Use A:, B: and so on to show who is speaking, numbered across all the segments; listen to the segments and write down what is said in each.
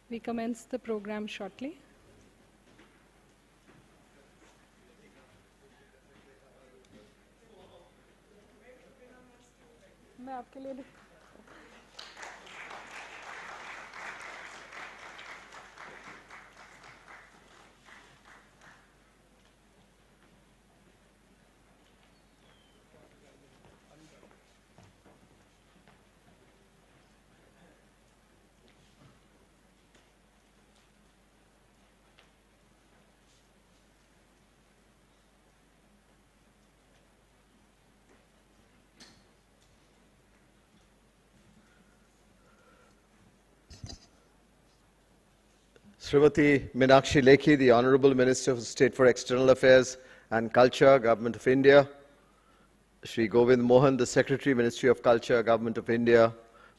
A: We commence the program shortly. मैं आपके लिए
B: Srimati Meenakshi Lekhi, the Honorable Minister of State for External Affairs and Culture, Government of India. Shri Govind Mohan, the Secretary, Ministry of Culture, Government of India.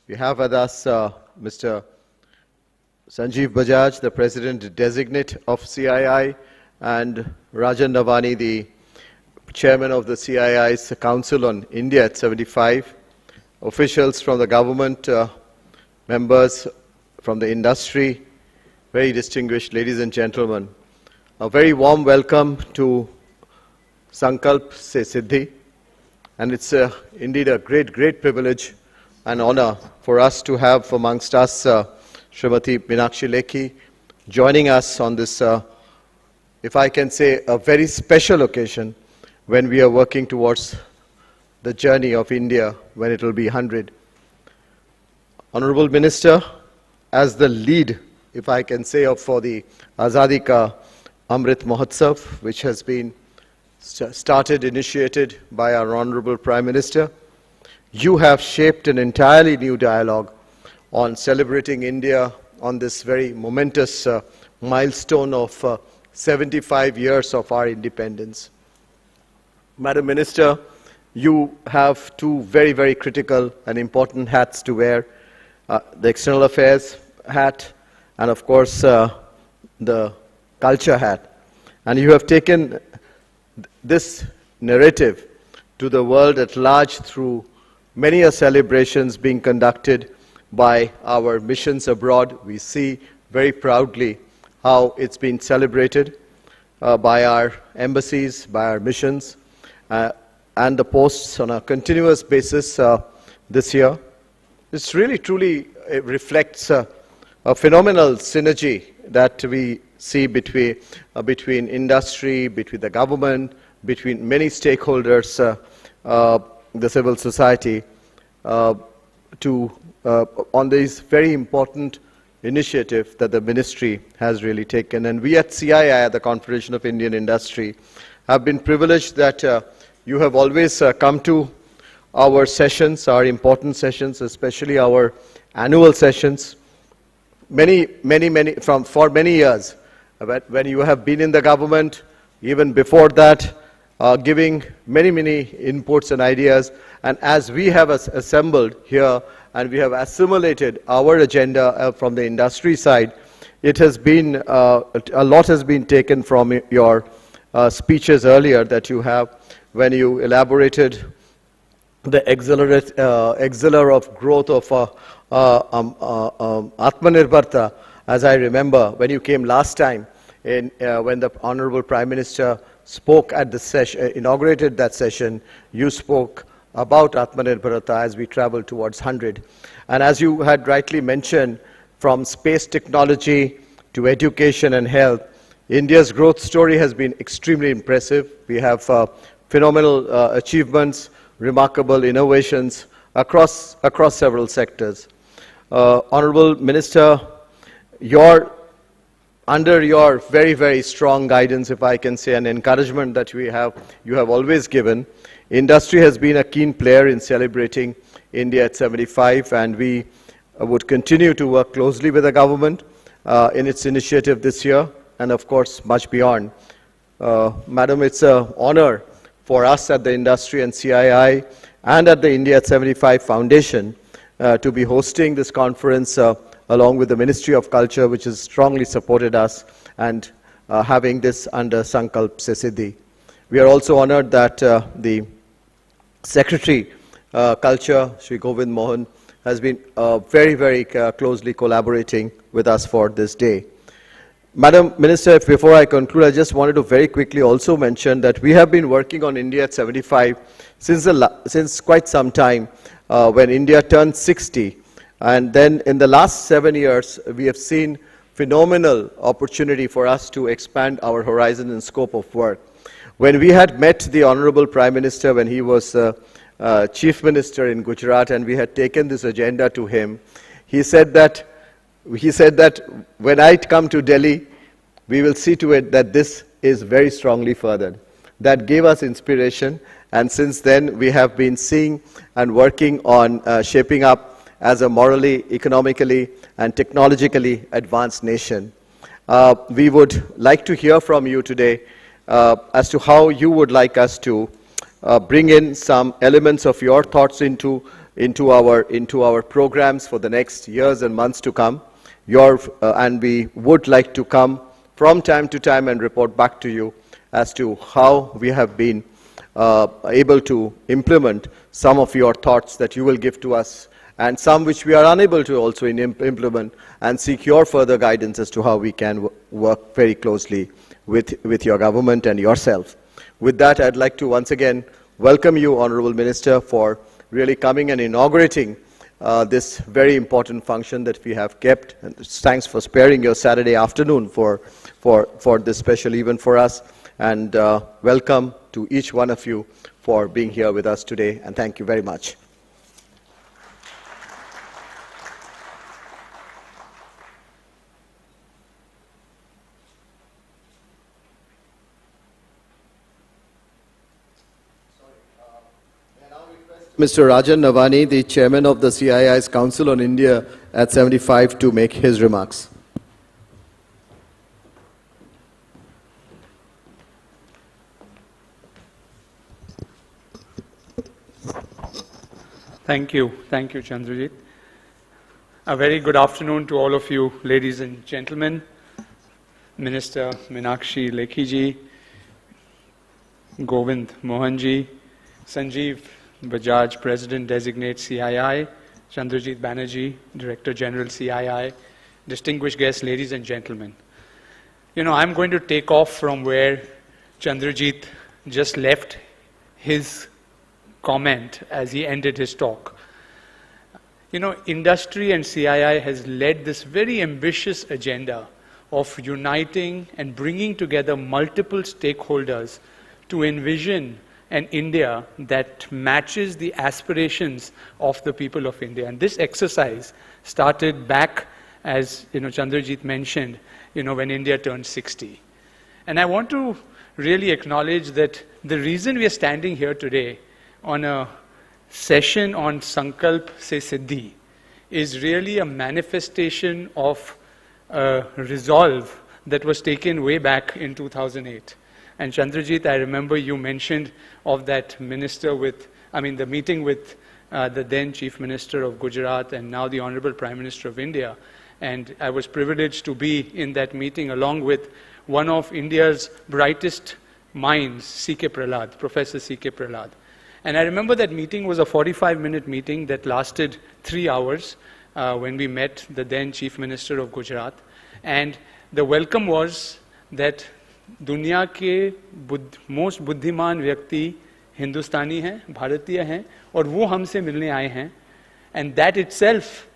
B: We have with us Mr. Sanjeev Bajaj, the President-Designate of CII, and Rajan Navani, the Chairman of the CII's Council on India at 75. Officials from the government, members from the industry, very distinguished ladies and gentlemen, a very warm welcome to Sankalp se Siddhi, and it's indeed a great privilege and honor for us to have amongst us Srimati Meenakshi Lekhi joining us on this, if I can say, a very special occasion when we are working towards the journey of India when it will be 100. Honorable Minister, as the lead, if I can say, for the Azadi Ka Amrit Mahotsav, which has been initiated by our Honorable Prime Minister, you have shaped an entirely new dialogue on celebrating India on this very momentous milestone of 75 years of our independence. Madam Minister, you have two very critical and important hats to wear, the External Affairs hat and of course the culture hat. And you have taken this narrative to the world at large through many celebrations being conducted by our missions abroad. We see very proudly how it's been celebrated by our embassies, by our missions, and the posts on a continuous basis this year. This really truly reflects a phenomenal synergy that we see between industry, between the government, between many stakeholders, the civil society, on this very important initiative that the ministry has really taken. And we at CII, the Confederation of Indian Industry, have been privileged that you have always come to our sessions, our important sessions, especially our annual sessions, for many years, when you have been in the government, even before that, giving many inputs and ideas. And as we have assembled here and we have assimilated our agenda from the industry side, it has been, a lot has been taken from your speeches earlier that you have when you elaborated the exceler of growth of Atmanirbharta. As I remember, when you came last time, when the Honorable Prime Minister spoke at the session, inaugurated that session, you spoke about Atmanirbharta as we travel towards 100. And as you had rightly mentioned, from space technology to education and health, India's growth story has been extremely impressive. We have phenomenal achievements, remarkable innovations across several sectors. Honorable Minister, under your very strong guidance, if I can say, and encouragement that you have always given, industry has been a keen player in celebrating India at 75, and we would continue to work closely with the government in its initiative this year, and of course much beyond. Madam, it's an honor for us at the industry and CII and at the India at 75 Foundation to be hosting this conference along with the Ministry of Culture, which has strongly supported us, and having this under Sankalp se Siddhi. We are also honored that the Secretary Culture, Shri Govind Mohan, has been very closely collaborating with us for this day. Madam Minister, before I conclude, I just wanted to very quickly also mention that we have been working on India at 75 since quite some time, when India turned 60. And then in the last 7 years, we have seen phenomenal opportunity for us to expand our horizon and scope of work. When we had met the Honorable Prime Minister when he was Chief Minister in Gujarat, and we had taken this agenda to him, he said that when I come to Delhi, we will see to it that this is very strongly furthered. That gave us inspiration, and since then we have been seeing and working on shaping up as a morally, economically, and technologically advanced nation. We would like to hear from you today as to how you would like us to bring in some elements of your thoughts into our programs for the next years and months to come. And we would like to come from time to time and report back to you as to how we have been able to implement some of your thoughts that you will give to us, and some which we are unable to also implement, and seek your further guidance as to how we can work very closely with your government and yourself. With that, I'd like to once again welcome you, Honorable Minister, for really coming and inaugurating this very important function that we have kept. And thanks for sparing your Saturday afternoon for this special event for us. And welcome to each one of you for being here with us today. And thank you very much. Mr. Rajan Navani, the Chairman of the CII's Council on India at 75, to make his remarks.
C: Thank you, Chandrajit. A very good afternoon to all of you, ladies and gentlemen. Minister Meenakshi Lekhi-ji, Govind Mohan-ji, Sanjeev Bajaj, President-designate CII, Chandrajit Banerjee, Director General CII, distinguished guests, ladies and gentlemen. You know, I'm going to take off from where Chandrajit just left his comment as he ended his talk. You know, industry and CII has led this very ambitious agenda of uniting and bringing together multiple stakeholders to envision an India that matches the aspirations of the people of India. And this exercise started back, as Chandrajit mentioned, when India turned 60. And I want to really acknowledge that the reason we are standing here today on a session on Sankalp se Siddhi is really a manifestation of a resolve that was taken way back in 2008. And Chandrajit, I remember you mentioned of that the meeting with the then Chief Minister of Gujarat and now the Honorable Prime Minister of India. And I was privileged to be in that meeting along with one of India's brightest minds, C.K. Prahlad, Professor C.K. Prahlad. And I remember that meeting was a 45-minute meeting that lasted 3 hours when we met the then Chief Minister of Gujarat. And the welcome was that दुनिया के most बुद्धिमान व्यक्ति हिंदुस्तानी हैं, भारतीय हैं, और वो हमसे मिलने आए हैं. And that itself,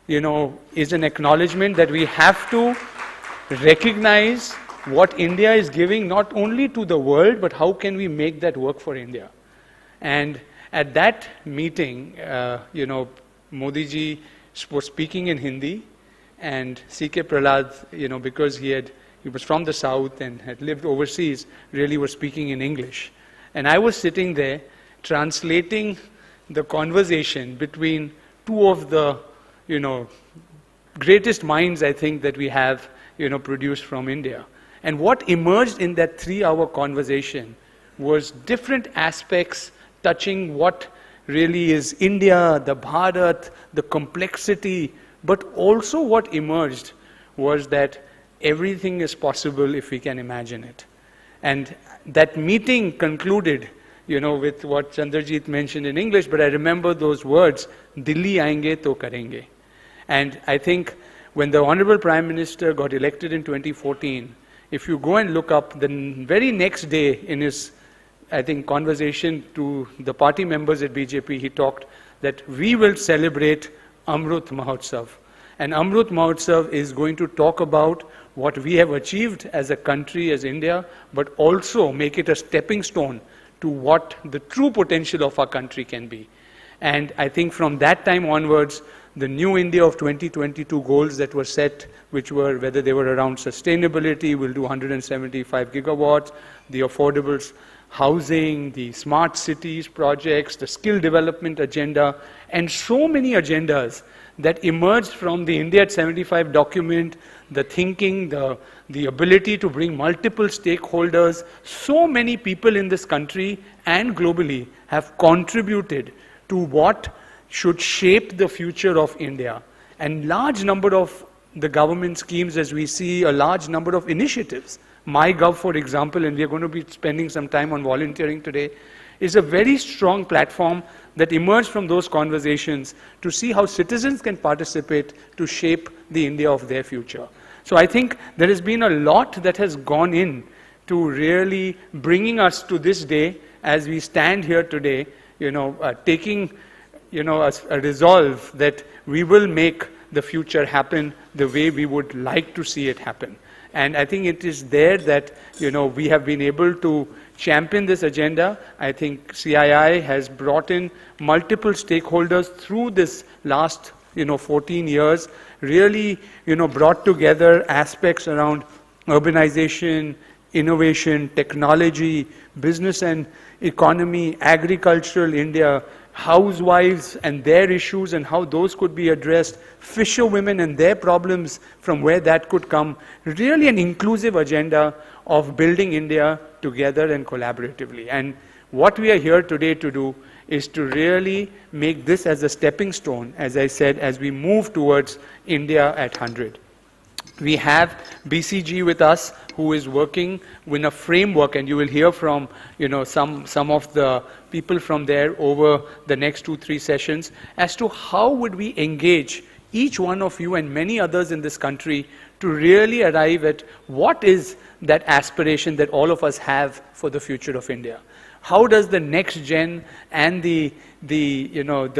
C: is an acknowledgement that we have to recognize what India is giving not only to the world, but how can we make that work for India. And at that meeting, Modi ji was speaking in Hindi, and C.K. Prahlad, because he was from the south and had lived overseas, really was speaking in English. And I was sitting there translating the conversation between two of the, greatest minds I think that we have, produced from India. And what emerged in that 3-hour conversation was different aspects touching what really is India, the Bharat, the complexity, but also what emerged was that everything is possible if we can imagine it. And that meeting concluded, with what Chandrajit mentioned in English, but I remember those words, Dilli aayenge to karenge. And I think when the Honorable Prime Minister got elected in 2014, if you go and look up, the very next day in his, I think, conversation to the party members at BJP, he talked that we will celebrate Amrut Mahotsav. And Amrut Mahotsav is going to talk about what we have achieved as a country, as India, but also make it a stepping stone to what the true potential of our country can be. And I think from that time onwards, the new India of 2022 goals that were set, which were, whether they were around sustainability, we'll do 175 gigawatts, the affordable housing, the smart cities projects, the skill development agenda, and so many agendas that emerged from the India at 75 document, the thinking, the ability to bring multiple stakeholders. So many people in this country and globally have contributed to what should shape the future of India. And large number of the government schemes, as we see, a large number of initiatives. MyGov, for example, and we are going to be spending some time on volunteering today, is a very strong platform that emerged from those conversations to see how citizens can participate to shape the India of their future. So I think there has been a lot that has gone in to really bringing us to this day as we stand here today, taking a resolve that we will make the future happen the way we would like to see it happen. And I think it is there that, we have been able to champion this agenda. I think CII has brought in multiple stakeholders through this last, 14 years, really, brought together aspects around urbanization, innovation, technology, business and economy, agricultural India, housewives and their issues and how those could be addressed, fisherwomen and their problems from where that could come. Really an inclusive agenda of building India together and collaboratively. And what we are here today to do is to really make this as a stepping stone, as I said, as we move towards India at 100. We have BCG with us, who is working with a framework, and you will hear from some of the people from there over the next 2-3 sessions as to how would we engage each one of you and many others in this country to really arrive at what is that aspiration that all of us have for the future of India. How does the next gen and the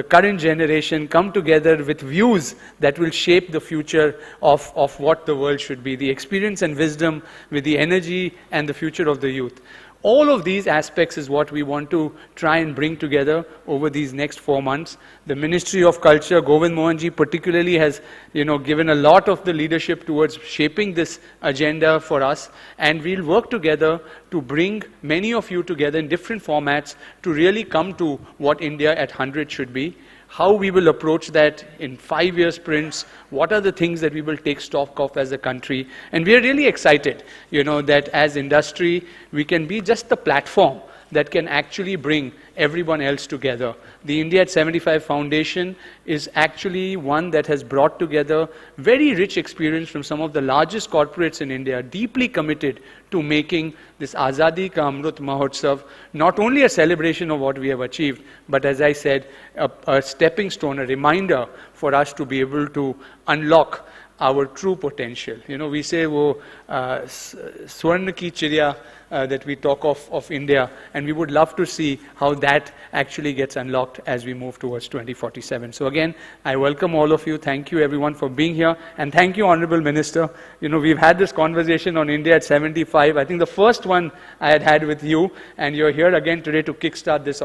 C: current generation come together with views that will shape the future of what the world should be, the experience and wisdom with the energy and the future of the youth. All of these aspects is what we want to try and bring together over these next 4 months. The Ministry of Culture, Govind Mohanji particularly has given a lot of the leadership towards shaping this agenda for us, and we'll work together to bring many of you together in different formats to really come to what India at 100 should be. How we will approach that in 5-year sprints, what are the things that we will take stock of as a country. And we are really excited, that as industry, we can be just the platform that can actually bring everyone else together. The India at 75 Foundation is actually one that has brought together very rich experience from some of the largest corporates in India, deeply committed to making this Azadi Ka Amrut Mahotsav not only a celebration of what we have achieved, but as I said, a stepping stone, a reminder for us to be able to unlock our true potential. We say, Swarna ki chiriya, that we talk of India, and we would love to see how that actually gets unlocked as we move towards 2047. So again, I welcome all of you. Thank you everyone for being here, and thank you, Honorable Minister. We've had this conversation on India at 75. I think the first one I had with you, and you're here again today to kickstart this,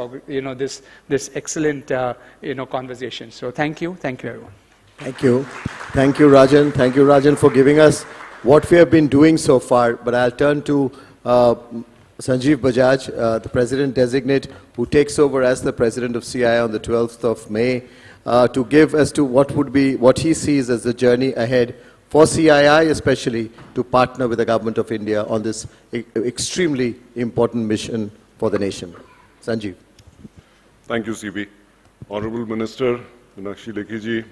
C: this excellent, conversation. So thank you everyone.
B: Thank you. Thank you, Rajan. Thank you, Rajan, for giving us what we have been doing so far. But I'll turn to Sanjeev Bajaj, the President-designate, who takes over as the President of CII on the 12th of May, to give as to what he sees as the journey ahead for CII, especially to partner with the Government of India on this extremely important mission for the nation. Sanjeev.
D: Thank you, CB. Honorable Minister Meenakshi Lekhi ji,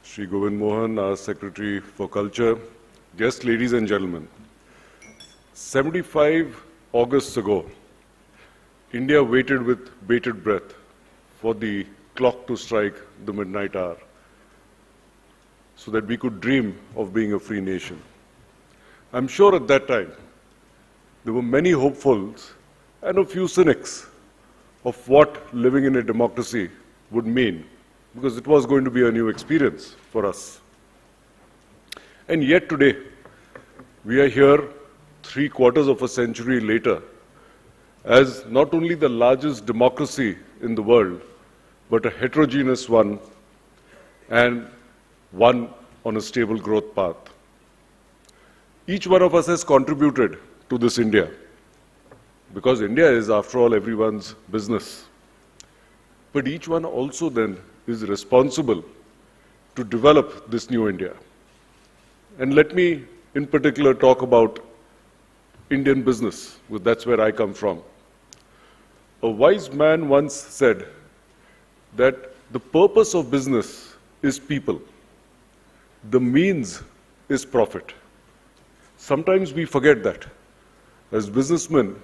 D: Shri Govind Mohan, our Secretary for Culture, guests, ladies and gentlemen, 75 August ago, India waited with bated breath for the clock to strike the midnight hour so that we could dream of being a free nation. I'm sure at that time there were many hopefuls and a few cynics of what living in a democracy would mean, because it was going to be a new experience for us. And yet today, we are here 3/4 of a century later as not only the largest democracy in the world, but a heterogeneous one and one on a stable growth path. Each one of us has contributed to this India, because India is, after all, everyone's business. But each one also then is responsible to develop this new India. And let me, in particular, talk about Indian business, because that's where I come from. A wise man once said that the purpose of business is people. The means is profit. Sometimes we forget that. As businessmen,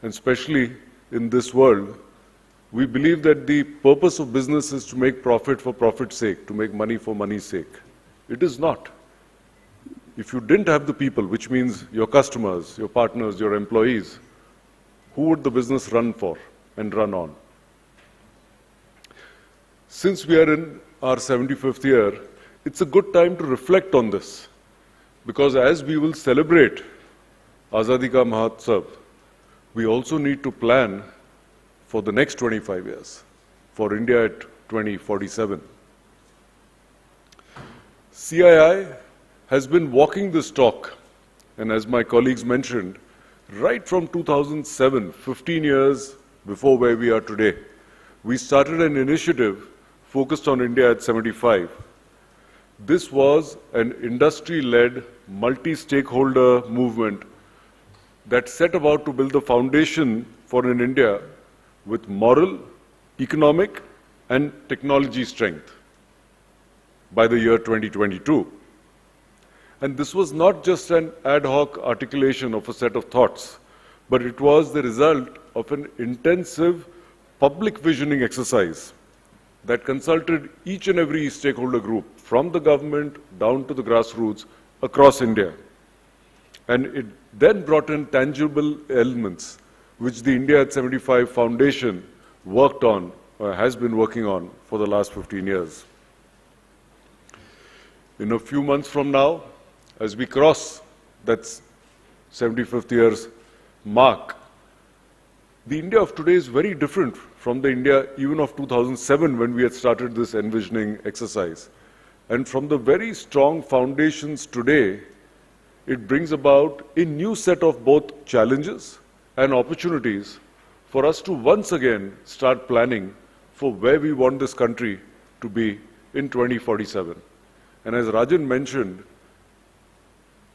D: and especially in this world, we believe that the purpose of business is to make profit for profit's sake, to make money for money's sake. It is not. If you didn't have the people, which means your customers, your partners, your employees, who would the business run for and run on? Since we are in our 75th year, it's a good time to reflect on this, because as we will celebrate Azadi Ka Mahotsav, we also need to plan for the next 25 years, for India at 2047. CII has been walking this talk, and as my colleagues mentioned, right from 2007, 15 years before where we are today, we started an initiative focused on India at 75. This was an industry-led, multi-stakeholder movement that set about to build the foundation for an India with moral, economic, and technology strength by the year 2022. And this was not just an ad hoc articulation of a set of thoughts, but it was the result of an intensive public visioning exercise that consulted each and every stakeholder group, from the government down to the grassroots across India. And it then brought in tangible elements which the India at 75 Foundation worked on, has been working on for the last 15 years. In a few months from now, as we cross that 75th year's mark, the India of today is very different from the India even of 2007 when we had started this envisioning exercise. And from the very strong foundations today, it brings about a new set of both challenges and opportunities for us to once again start planning for where we want this country to be in 2047. And as Rajan mentioned,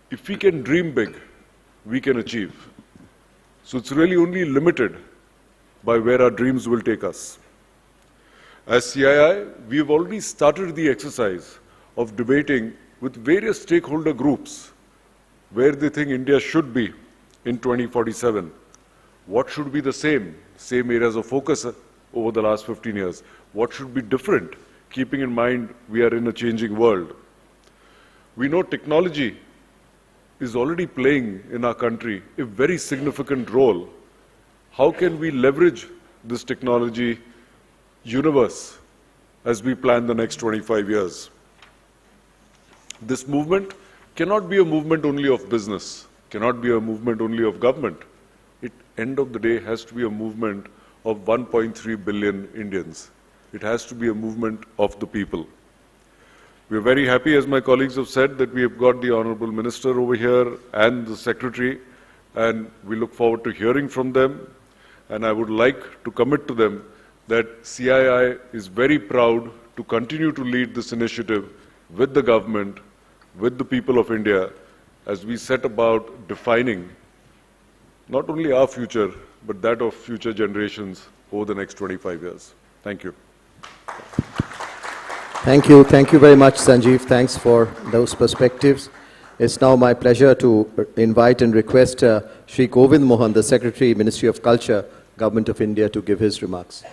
D: if we can dream big, we can achieve. So it's really only limited by where our dreams will take us. As CII, we have already started the exercise of debating with various stakeholder groups where they think India should be in 2047. What should be the same areas of focus over the last 15 years? What should be different, keeping in mind we are in a changing world? We know technology is already playing in our country a very significant role. How can we leverage this technology universe as we plan the next 25 years? This movement cannot be a movement only of business, cannot be a movement only of government. It, end of the day, has to be a movement of 1.3 billion Indians. It has to be a movement of the people. We are very happy, as my colleagues have said, that we have got the Honourable Minister over here and the Secretary, and we look forward to hearing from them. And I would like to commit to them that CII is very proud to continue to lead this initiative with the government, with the people of India, as we set about defining not only our future, but that of future generations over the next 25 years. Thank you.
B: Thank you. Thank you very much, Sanjeev. Thanks for those perspectives. It's now my pleasure to invite and request Shri Govind Mohan, the Secretary, Ministry of Culture, Government of India, to give his remarks.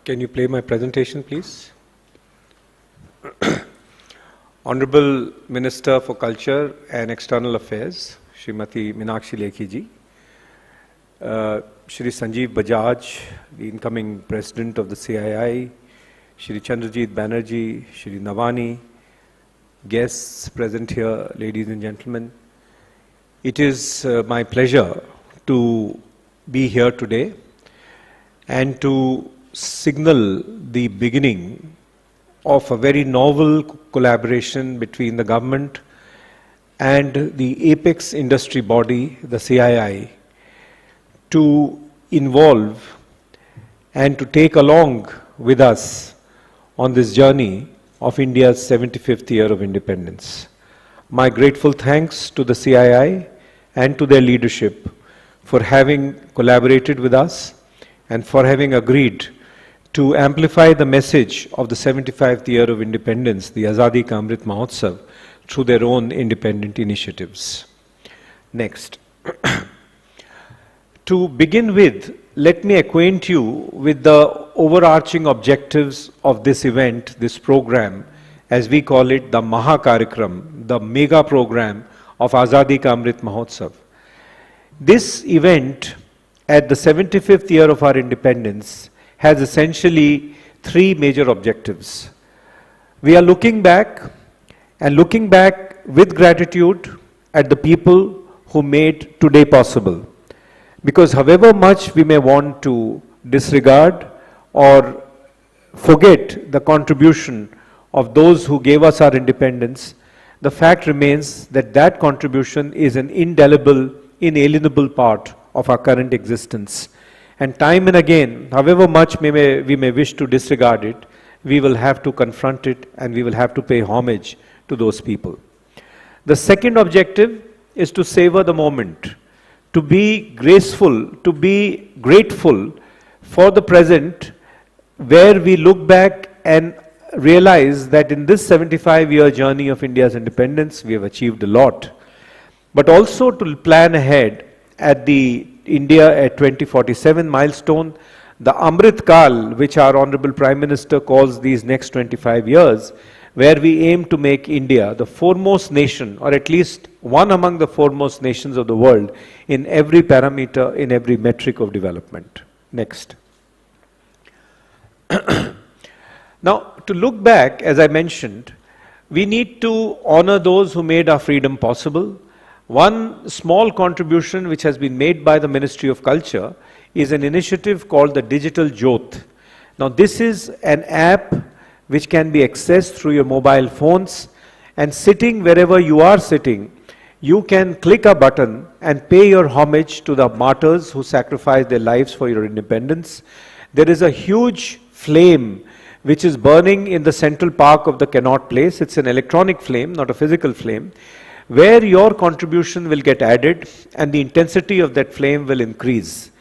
E: Can you play my presentation, please? Honorable Minister for Culture and External Affairs, Srimati Meenakshi Lekhi ji, Shri Sanjeev Bajaj, the incoming President of the CII, Shri Chandrajit Banerjee, Shri Navani, guests present here, ladies and gentlemen. It is my pleasure to be here today and to signal the beginning of a very novel collaboration between the government and the apex industry body, the CII, to involve and to take along with us on this journey of India's 75th year of independence. My grateful thanks to the CII and to their leadership for having collaborated with us and for having agreed to amplify the message of the 75th year of independence, the Azadi Ka Amrit Mahotsav, through their own independent initiatives. Next. To begin with, let me acquaint you with the overarching objectives of this event, this program, as we call it, the Mahakarikram, the mega program of Azadi Ka Amrit Mahotsav. This event, at the 75th year of our independence, has essentially three major objectives. We are looking back, and looking back with gratitude at the people who made today possible. Because however much we may want to disregard or forget the contribution of those who gave us our independence, the fact remains that that contribution is an indelible, inalienable part of our current existence. And time and again, however much we may wish to disregard it, we will have to confront it and we will have to pay homage to those people. The second objective is to savor the moment, to be graceful, to be grateful for the present, where we look back and realize that in this 75-year journey of India's independence, we have achieved a lot. But also to plan ahead at the India at 2047 milestone, the Amrit Kal, which our Honorable Prime Minister calls these next 25 years, where we aim to make India the foremost nation, or at least one among the foremost nations of the world, in every parameter, in every metric of development. Next. Now, to look back, as I mentioned, we need to honor those who made our freedom possible. One small contribution which has been made by the Ministry of Culture is an initiative called the Digital Jyoth. Now, this is an app which can be accessed through your mobile phones, and sitting wherever you are sitting, you can click a button and pay your homage to the martyrs who sacrificed their lives for your independence. There is a huge flame which is burning in the central park of the Connaught Place. It's an electronic flame, not a physical flame, where your contribution will get added and the intensity of that flame will increase.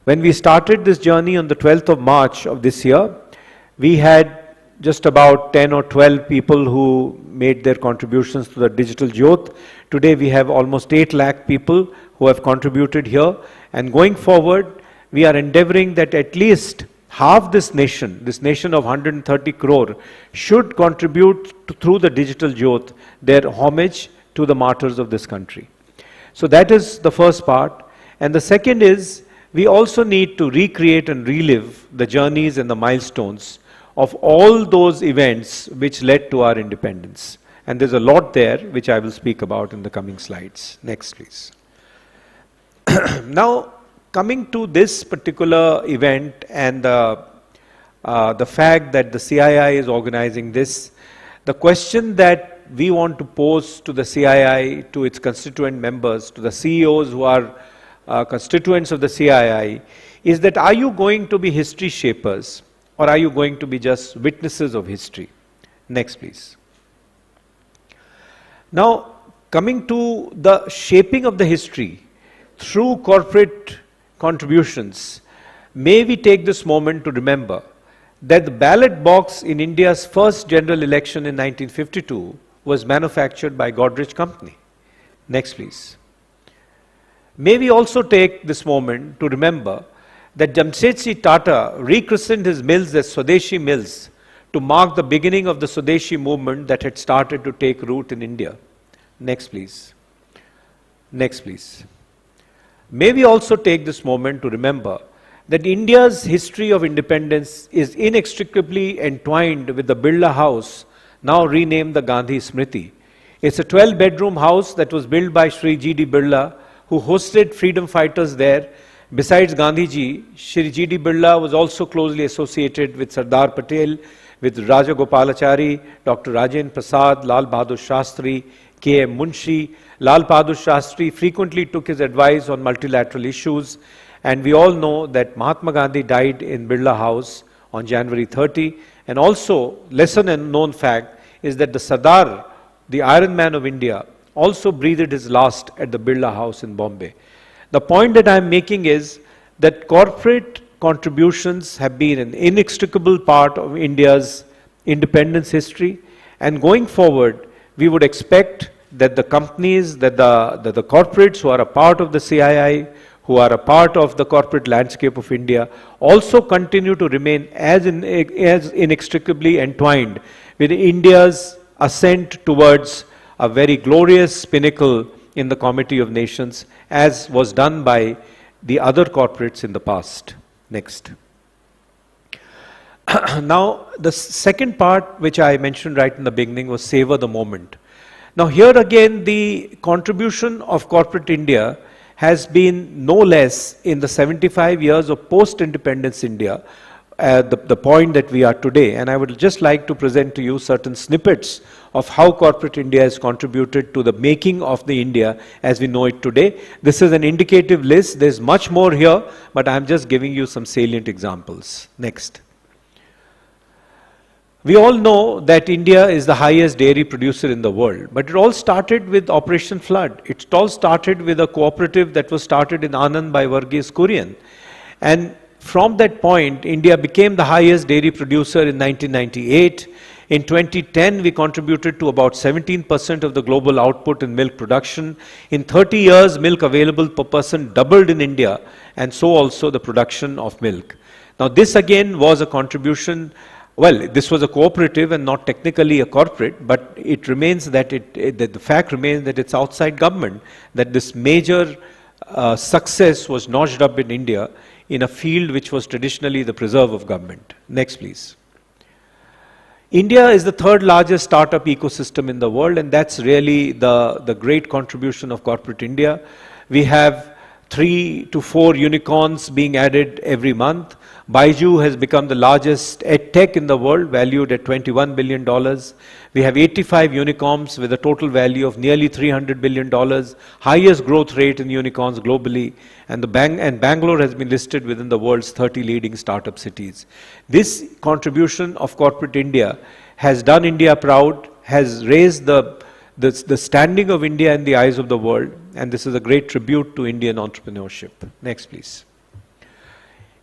E: When we started this journey on the 12th of March of this year, we had just about 10 or 12 people who made their contributions to the Digital Jyoth. Today we have almost 8 lakh people who have contributed here, and going forward we are endeavoring that at least half this nation of 130 crore, should contribute through the Digital Jyoth their homage to the martyrs of this country. So that is the first part. And the second is, we also need to recreate and relive the journeys and the milestones of all those events which led to our independence. And there's a lot there which I will speak about in the coming slides. Next, please. Now, coming to this particular event and the fact that the CII is organizing this, the question that we want to pose to the CII, to its constituent members, to the CEOs who are constituents of the CII, is that are you going to be history shapers, or are you going to be just witnesses of history? Next, please. Now, coming to the shaping of the history through corporate contributions, may we take this moment to remember that the ballot box in India's first general election in 1952 was manufactured by Godrej Company. Next, please. May we also take this moment to remember that Jamsetji Tata rechristened his mills as Swadeshi mills to mark the beginning of the Swadeshi movement that had started to take root in India. Next, please. Next, please. May we also take this moment to remember that India's history of independence is inextricably entwined with the Birla House, now renamed the Gandhi Smriti. It's a 12-bedroom house that was built by Sri G.D. Birla, who hosted freedom fighters there. Besides Gandhiji, Sri G.D. Birla was also closely associated with Sardar Patel, with Raja Gopalachari, Dr. Rajendra Prasad, Lal Bahadur Shastri, K.M. Munshi. Lal Bahadur Shastri frequently took his advice on multilateral issues, and we all know that Mahatma Gandhi died in Birla House on January 30. And also, lesser known fact is that the Sardar, the Iron Man of India, also breathed his last at the Birla House in Bombay. The point that I am making is that corporate contributions have been an inextricable part of India's independence history, and going forward, we would expect that the companies, that the corporates who are a part of the CII, who are a part of the corporate landscape of India, also continue to remain as inextricably entwined with India's ascent towards a very glorious pinnacle in the Comity of Nations, as was done by the other corporates in the past. Next. Now, the second part which I mentioned right in the beginning was savor the moment. Now, here again, the contribution of corporate India has been no less in the 75 years of post-independence India, the point that we are today. And I would just like to present to you certain snippets of how corporate India has contributed to the making of the India as we know it today. This is an indicative list. There's much more here, but I'm just giving you some salient examples. Next. We all know that India is the highest dairy producer in the world, but it all started with Operation Flood. It all started with a cooperative that was started in Anand by Varghese Kurian. And from that point, India became the highest dairy producer in 1998. In 2010, we contributed to about 17% of the global output in milk production. In 30 years, milk available per person doubled in India, and so also the production of milk. Now, this again was a contribution. Well, this was a cooperative and not technically a corporate, but it remains that the fact remains that it's outside government, that this major success was notched up in India in a field which was traditionally the preserve of government. Next, please. India is the third largest startup ecosystem in the world, and that's really the great contribution of corporate India. We have 3 to 4 unicorns being added every month. Baiju has become the largest edtech in the world, valued at $21 billion. We have 85 unicorns with a total value of nearly $300 billion, highest growth rate in unicorns globally, and Bangalore has been listed within the world's 30 leading startup cities. This contribution of corporate India has done India proud, has raised the standing of India in the eyes of the world, and this is a great tribute to Indian entrepreneurship. Next, please.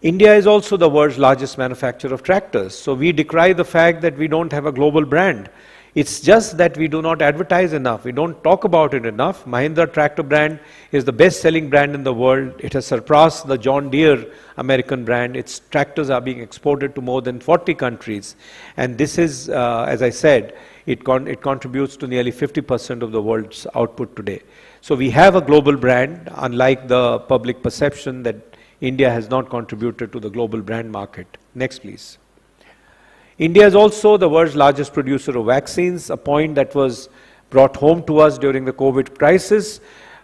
E: India is also the world's largest manufacturer of tractors, so we decry the fact that we don't have a global brand. It's just that we do not advertise enough, we don't talk about it enough. Mahindra tractor brand is the best-selling brand in the world. It has surpassed the John Deere American brand. Its tractors are being exported to more than 40 countries, and this is, as I said, it contributes to nearly 50% of the world's output today. So we have a global brand, unlike the public perception that India has not contributed to the global brand market. Next, please. India is also the world's largest producer of vaccines, a point that was brought home to us during the COVID crisis.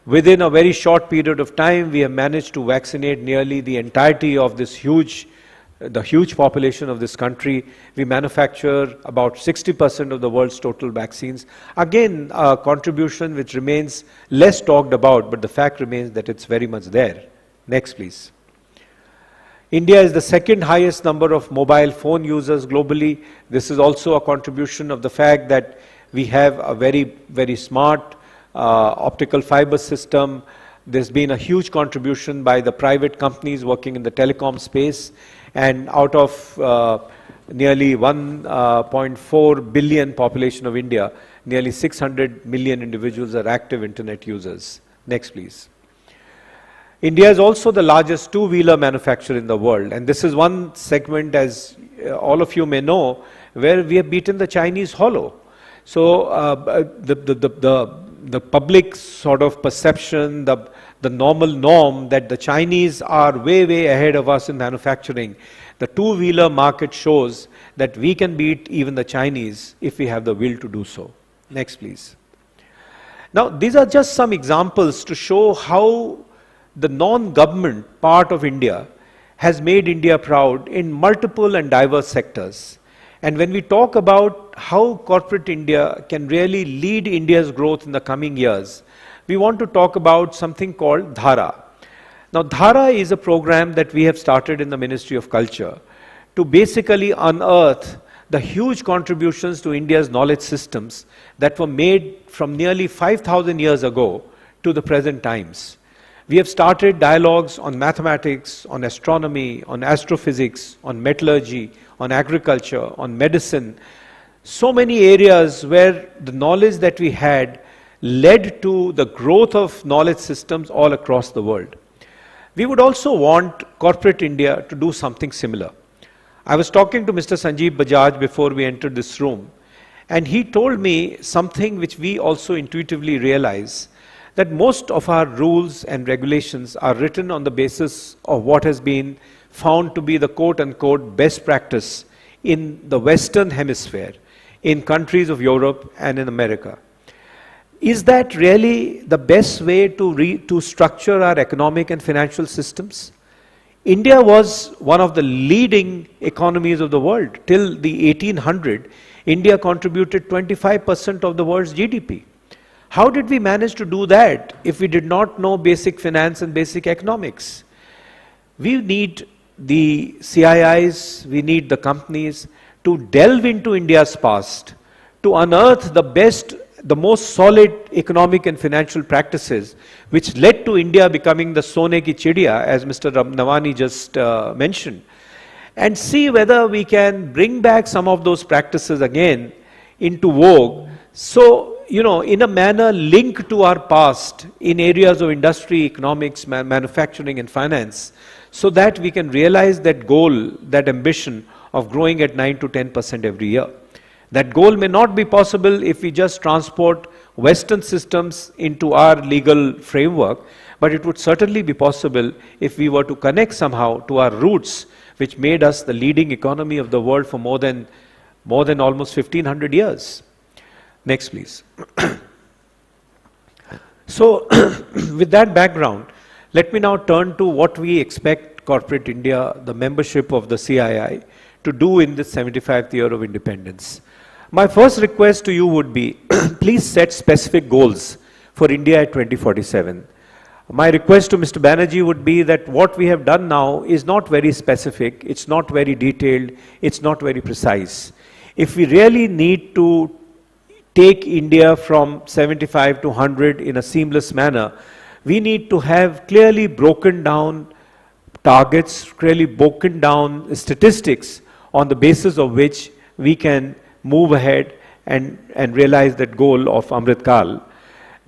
E: Within a very short period of time, we have managed to vaccinate nearly the entirety of the huge population of this country. We manufacture about 60% of the world's total vaccines. Again, a contribution which remains less talked about, but the fact remains that it's very much there. Next, please. India is the second highest number of mobile phone users globally. This is also a contribution of the fact that we have a very, very smart optical fiber system. There's been a huge contribution by the private companies working in the telecom space. And out of nearly 1.4 billion population of India, nearly 600 million individuals are active internet users. Next, please. India is also the largest two-wheeler manufacturer in the world, and this is one segment, as all of you may know, where we have beaten the Chinese hollow. So the public sort of perception, the normal norm that the Chinese are way ahead of us in manufacturing, the two-wheeler market shows that we can beat even the Chinese if we have the will to do so. Next, please. Now, these are just some examples to show how the non-government part of India has made India proud in multiple and diverse sectors. And when we talk about how corporate India can really lead India's growth in the coming years, we want to talk about something called Dhara. Now, Dhara is a program that we have started in the Ministry of Culture to basically unearth the huge contributions to India's knowledge systems that were made from nearly 5,000 years ago to the present times. We have started dialogues on mathematics, on astronomy, on astrophysics, on metallurgy, on agriculture, on medicine. So many areas where the knowledge that we had led to the growth of knowledge systems all across the world. We would also want corporate India to do something similar. I was talking to Mr. Sanjeev Bajaj before we entered this room, and he told me something which we also intuitively realize, that most of our rules and regulations are written on the basis of what has been found to be the quote-unquote best practice in the Western Hemisphere, in countries of Europe and in America. Is that really the best way to structure our economic and financial systems? India was one of the leading economies of the world. Till the 1800, India contributed 25% of the world's GDP. How did we manage to do that if we did not know basic finance and basic economics? We need the CIIs, we need the companies to delve into India's past, to unearth the best, the most solid economic and financial practices which led to India becoming the Sone ki Chidiya, as Mr. Navani just mentioned, and see whether we can bring back some of those practices again into vogue. So, you know, in a manner linked to our past in areas of industry, economics, manufacturing and finance, so that we can realize that goal, that ambition of growing at 9 to 10% every year. That goal may not be possible if we just transport Western systems into our legal framework, but it would certainly be possible if we were to connect somehow to our roots, which made us the leading economy of the world for more than almost 1500 years. Next, please. So, with that background, let me now turn to what we expect corporate India, the membership of the CII, to do in this 75th year of independence. My first request to you would be, please set specific goals for India at 2047. My request to Mr. Banerjee would be that what we have done now is not very specific, it's not very detailed, it's not very precise. If we really need to take India from 75 to 100 in a seamless manner, we need to have clearly broken down targets, clearly broken down statistics on the basis of which we can move ahead and realize that goal of Amrit Kal.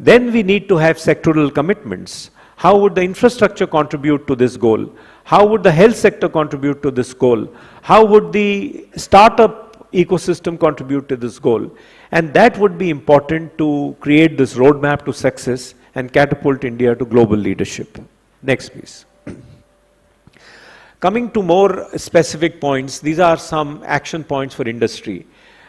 E: Then we need to have sectoral commitments. How would the infrastructure contribute to this goal? How would the health sector contribute to this goal? How would the startup ecosystem contribute to this goal? And that would be important to create this roadmap to success and catapult India to global leadership. Next, please. Coming to more specific points, these are some action points for industry.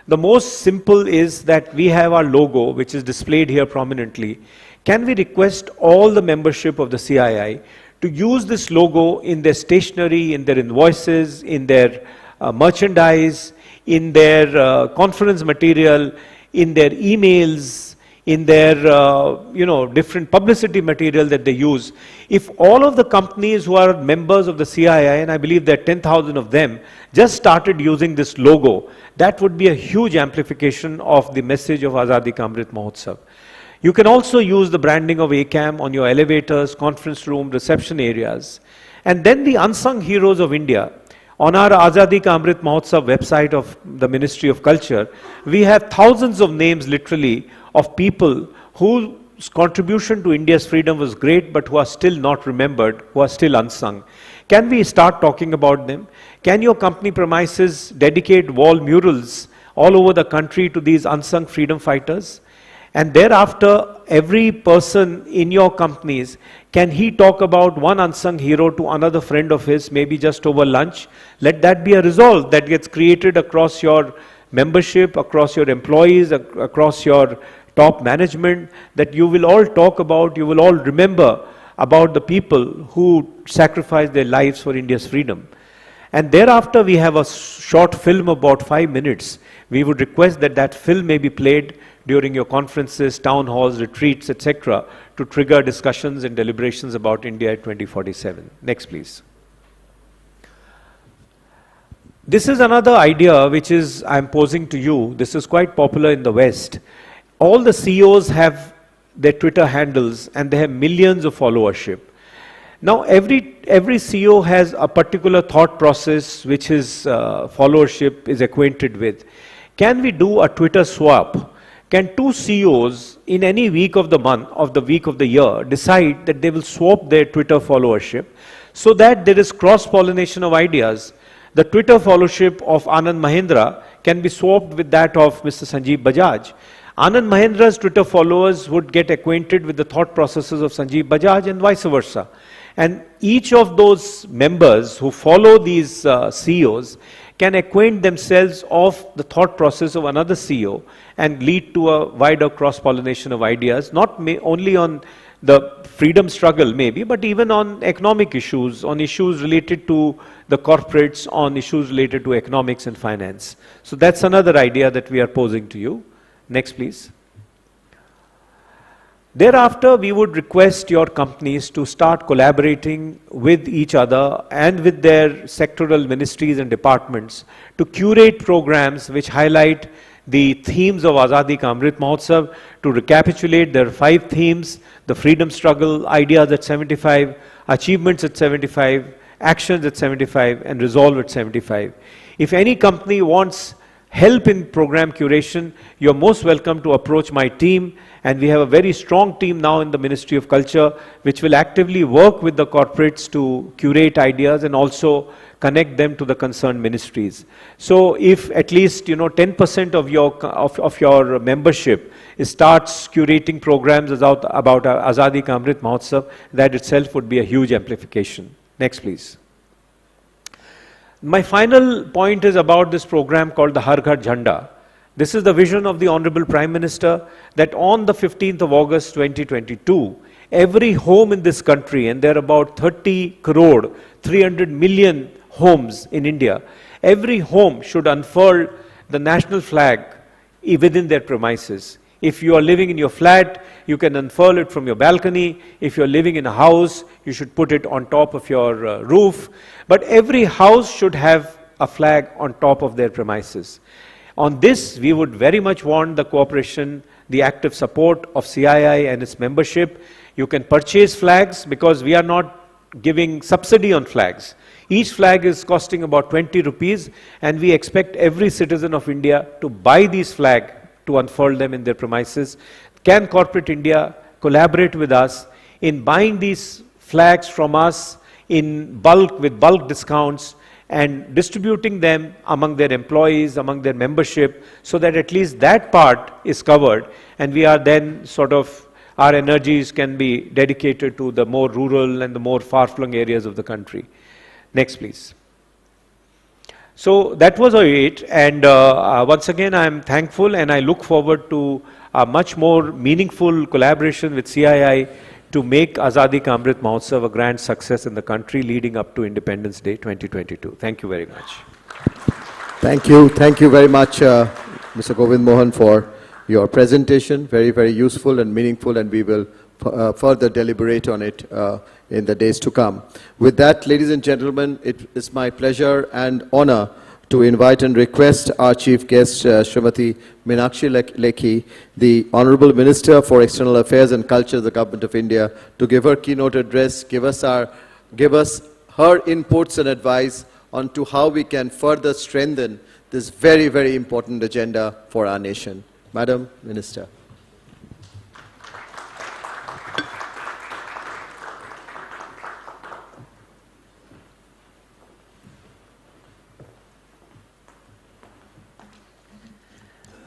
E: The most simple is that we have our logo, which is displayed here prominently. Can we request all the membership of the CII to use this logo in their stationery, in their invoices, in their merchandise, in their conference material, in their emails, in their different publicity material that they use. If all of the companies who are members of the CII, and I believe there are 10,000 of them, just started using this logo, that would be a huge amplification of the message of Azadi Ka Amrit Mahotsav. You can also use the branding of ACAM on your elevators, conference room, reception areas. And then the unsung heroes of India. On our Azadi Ka Amrit Mahotsav website of the Ministry of Culture, we have thousands of names literally of people whose contribution to India's freedom was great but who are still not remembered, who are still unsung. Can we start talking about them? Can your company premises dedicate wall murals all over the country to these unsung freedom fighters? And thereafter, every person in your companies, can he talk about one unsung hero to another friend of his, maybe just over lunch? Let that be a resolve that gets created across your membership, across your employees, across your top management, that you will all talk about, you will all remember about the people who sacrificed their lives for India's freedom. And thereafter, we have a short film about 5 minutes. We would request that that film may be played during your conferences, town halls, retreats, etc., to trigger discussions and deliberations about India at 2047. Next, please. This is another idea which is, I'm posing to you. This is quite popular in the West. All the CEOs have their Twitter handles and they have millions of followership. Now, every CEO has a particular thought process which his followership is acquainted with. Can we do a Twitter swap? Can two CEOs in any week of the month, of the week of the year, decide that they will swap their Twitter followership so that there is cross-pollination of ideas? The Twitter followership of Anand Mahindra can be swapped with that of Mr. Sanjeev Bajaj. Anand Mahindra's Twitter followers would get acquainted with the thought processes of Sanjeev Bajaj and vice versa. And each of those members who follow these CEOs can acquaint themselves of the thought process of another CEO and lead to a wider cross-pollination of ideas, not only on the freedom struggle maybe, but even on economic issues, on issues related to the corporates, on issues related to economics and finance. So that's another idea that we are posing to you. Next, please. Thereafter, we would request your companies to start collaborating with each other and with their sectoral ministries and departments to curate programs which highlight the themes of Azadi Ka Amrit Mahotsav. To recapitulate, there are 5 themes: the freedom struggle, ideas at 75, achievements at 75, actions at 75, and resolve at 75. If any company wants help in program curation, you're most welcome to approach my team, and we have a very strong team now in the Ministry of Culture which will actively work with the corporates to curate ideas and also connect them to the concerned ministries. So if at least 10% of your membership starts curating programs about Azadi Ka Amrit Mahotsav, that itself would be a huge amplification. Next, please. My final point is about this program called the Har Ghar Jhanda. This is the vision of the Honorable Prime Minister that on the 15th of August 2022, every home in this country, and there are about 30 crore, 300 million homes in India, every home should unfurl the national flag within their premises. If you are living in your flat, you can unfurl it from your balcony. If you're living in a house, you should put it on top of your roof. But every house should have a flag on top of their premises. On this, we would very much want the cooperation, the active support of CII and its membership. You can purchase flags because we are not giving subsidy on flags. Each flag is costing about 20 rupees, and we expect every citizen of India to buy these flags to unfurl them in their premises. Can corporate India collaborate with us in buying these flags from us in bulk, with bulk discounts, and distributing them among their employees, among their membership, so that at least that part is covered, and we are then our energies can be dedicated to the more rural and the more far-flung areas of the country. Next, please. So that was our 8, and once again I am thankful, and I look forward to a much more meaningful collaboration with CII to make Azadi Ka Amrit Mahotsav a grand success in the country leading up to Independence Day 2022. Thank you very much.
B: Thank you very much, Mr. Govind Mohan, for your presentation. Very, very useful and meaningful, and we will further deliberate on it in the days to come. With that, ladies and gentlemen, it is my pleasure and honor to invite and request our chief guest, Srimati Meenakshi Lekhi, the Honorable Minister for External Affairs and Culture of the Government of India, to give her keynote address, give us her inputs and advice on to how we can further strengthen this very, very important agenda for our nation. Madam Minister.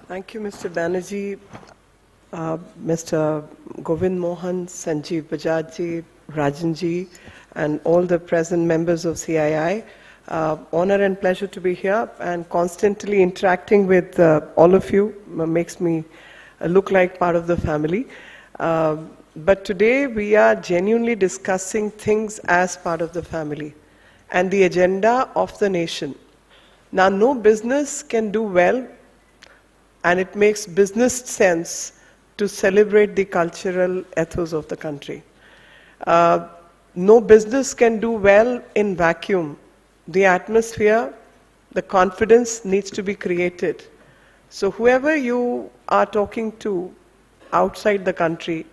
F: Thank you, Mr. Banerjee, Mr. Govind Mohan, Sanjeev Bajaj, Rajanji, and all the present members of CII. Honor and pleasure to be here, and constantly interacting with all of you makes me look like part of the family. But today we are genuinely discussing things as part of the family and the agenda of the nation. Now, no business can do well, and it makes business sense to celebrate the cultural ethos of the country. No business can do well in vacuum. The atmosphere, the confidence needs to be created. So whoever you are talking to outside the country,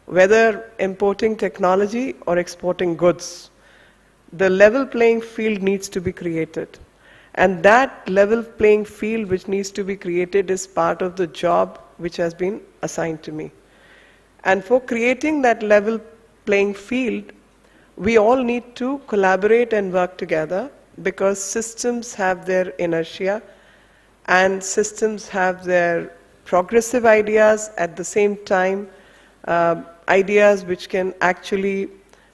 F: whether importing technology or exporting goods, the level playing field needs to be created. And that level playing field which needs to be created is part of the job which has been assigned to me. And for creating that level playing field, we all need to collaborate and work together, because systems have their inertia and systems have their progressive ideas, at the same time ideas which can actually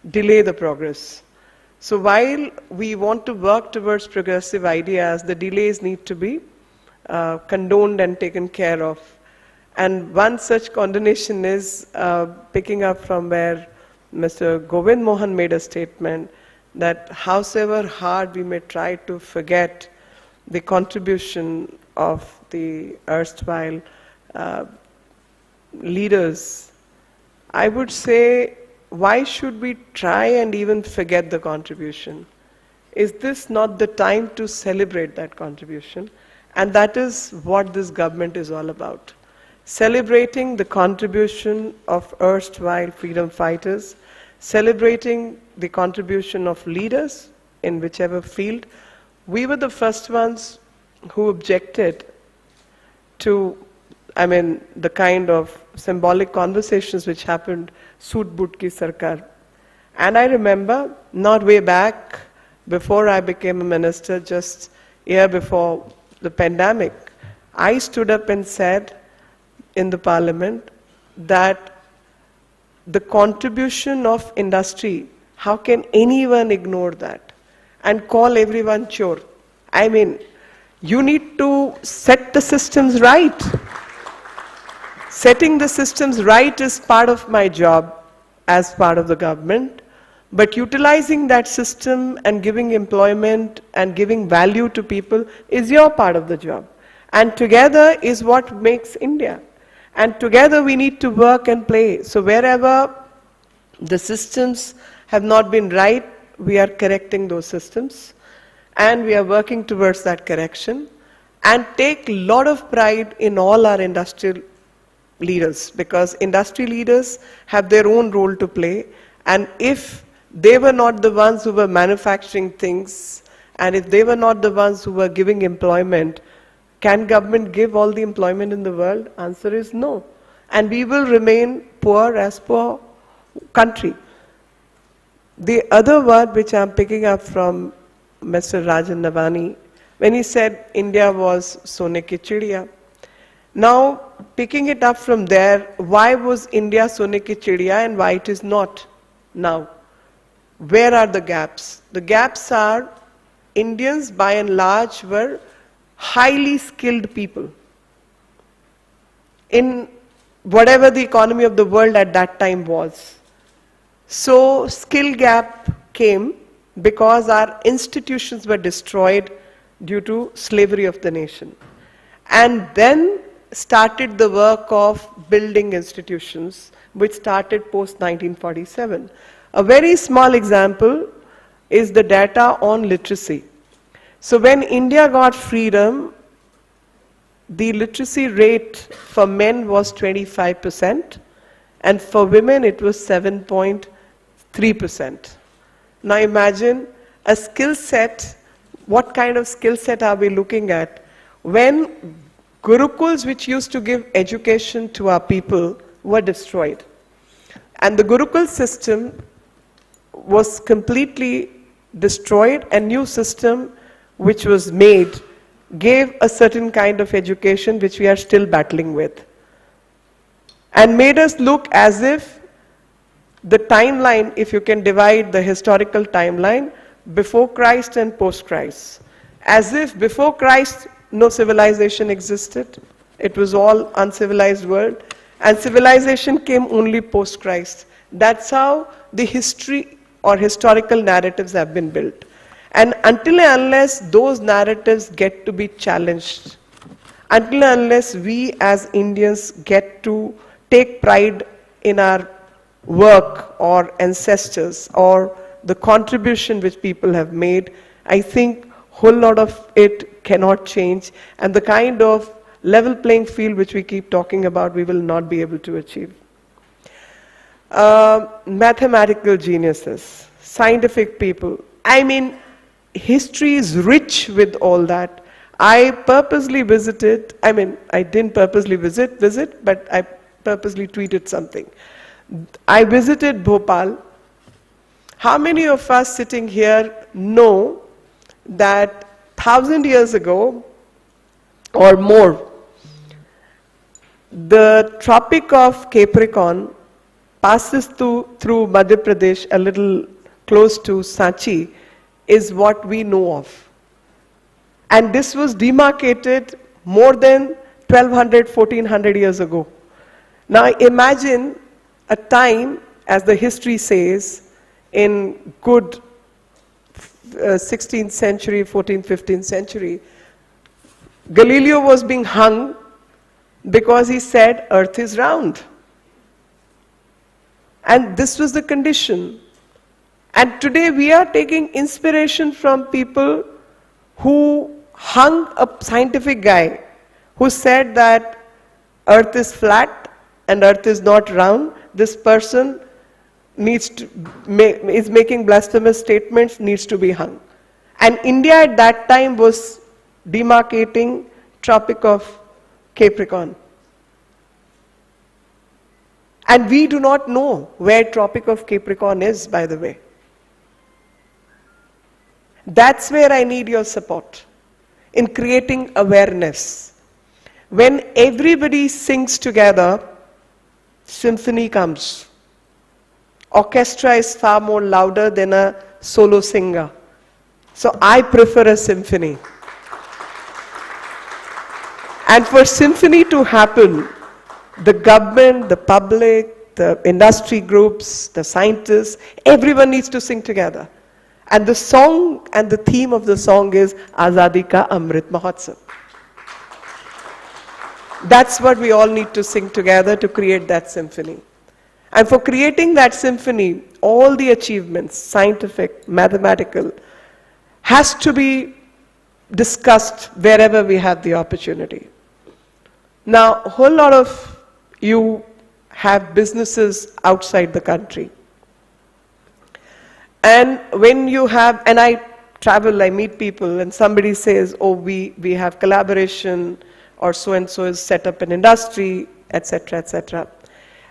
F: delay the progress. So while we want to work towards progressive ideas, the delays need to be condoned and taken care of. And one such condonation is picking up from where Mr. Govind Mohan made a statement that howsoever hard we may try to forget the contribution of the erstwhile leaders, I would say, why should we try and even forget the contribution? Is this not the time to celebrate that contribution? And that is what this government is all about. Celebrating the contribution of erstwhile freedom fighters, celebrating the contribution of leaders in whichever field. We were the first ones who objected to, the kind of symbolic conversations which happened, Soot Boot Ki Sarkar. And I remember, not way back, before I became a minister, just a year before the pandemic, I stood up and said in the parliament that the contribution of industry, how can anyone ignore that and call everyone chore? You need to set the systems right. Setting the systems right is part of my job as part of the government, but utilizing that system and giving employment and giving value to people is your part of the job. And together is what makes India. And together we need to work and play. So wherever the systems have not been right, we are correcting those systems. And we are working towards that correction. And take a lot of pride in all our industrial leaders, because industry leaders have their own role to play. And if they were not the ones who were manufacturing things, and if they were not the ones who were giving employment, can government give all the employment in the world? Answer is no. And we will remain poor as poor country. The other word which I'm picking up from Mr. Rajan Navani, when he said India was Sone ki Chidiya. Now, picking it up from there, why was India Sone ki Chidiya and why it is not now? Where are the gaps? The gaps are Indians by and large were highly skilled people in whatever the economy of the world at that time was. So skill gap came because our institutions were destroyed due to slavery of the nation. And then started the work of building institutions, which started post-1947. A very small example is the data on literacy. So when India got freedom, the literacy rate for men was 25%, and for women it was 7.3%. Now imagine a skill set what kind of skill set are we looking at when Gurukuls, which used to give education to our people, were destroyed. And the Gurukul system was completely destroyed, and new system which was made gave a certain kind of education which we are still battling with, and made us look as if the timeline, if you can divide the historical timeline, before Christ and post-Christ, as if before Christ no civilization existed, it was all uncivilized world, and civilization came only post-Christ. That's how the history or historical narratives have been built. And until and unless those narratives get to be challenged, until and unless we as Indians get to take pride in our work or ancestors or the contribution which people have made, I think whole lot of it cannot change, and the kind of level playing field which we keep talking about, we will not be able to achieve. Mathematical geniuses, scientific people. I mean, history is rich with all that. I purposely visited, I mean, I didn't purposely visit, but I purposely tweeted something. I visited Bhopal. How many of us sitting here know that 1,000 years ago or more, the Tropic of Capricorn passes through Madhya Pradesh, a little close to Sanchi, is what we know of. And this was demarcated more than 1200, 1400 years ago. Now imagine a time, as the history says, in good 16th century, 14th, 15th century, Galileo was being hung because he said Earth is round. And this was the condition. And today we are taking inspiration from people who hung a scientific guy who said that Earth is flat and Earth is not round. This person is making blasphemous statements, needs to be hung. And India at that time was demarcating Tropic of Capricorn. And we do not know where Tropic of Capricorn is, by the way. That's where I need your support, in creating awareness. When everybody sings together, symphony comes. Orchestra is far more louder than a solo singer. So I prefer a symphony. And for symphony to happen, the government, the public, the industry groups, the scientists, everyone needs to sing together. And the song and the theme of the song is Azadi Ka Amrit Mahotsav. That's what we all need to sing together to create that symphony. And for creating that symphony, all the achievements, scientific, mathematical, has to be discussed wherever we have the opportunity. Now, a whole lot of you have businesses outside the country. And when you have, and I travel, I meet people, and somebody says, oh, we have collaboration, or so-and-so has set up an industry, etc., etc.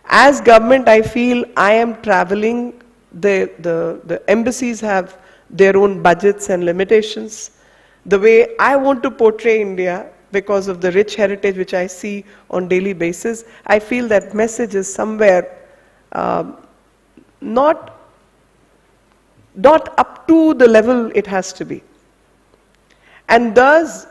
F: As government, I feel I am traveling, the embassies have their own budgets and limitations. The way I want to portray India, because of the rich heritage which I see on daily basis, I feel that message is somewhere not up to the level it has to be. And thus,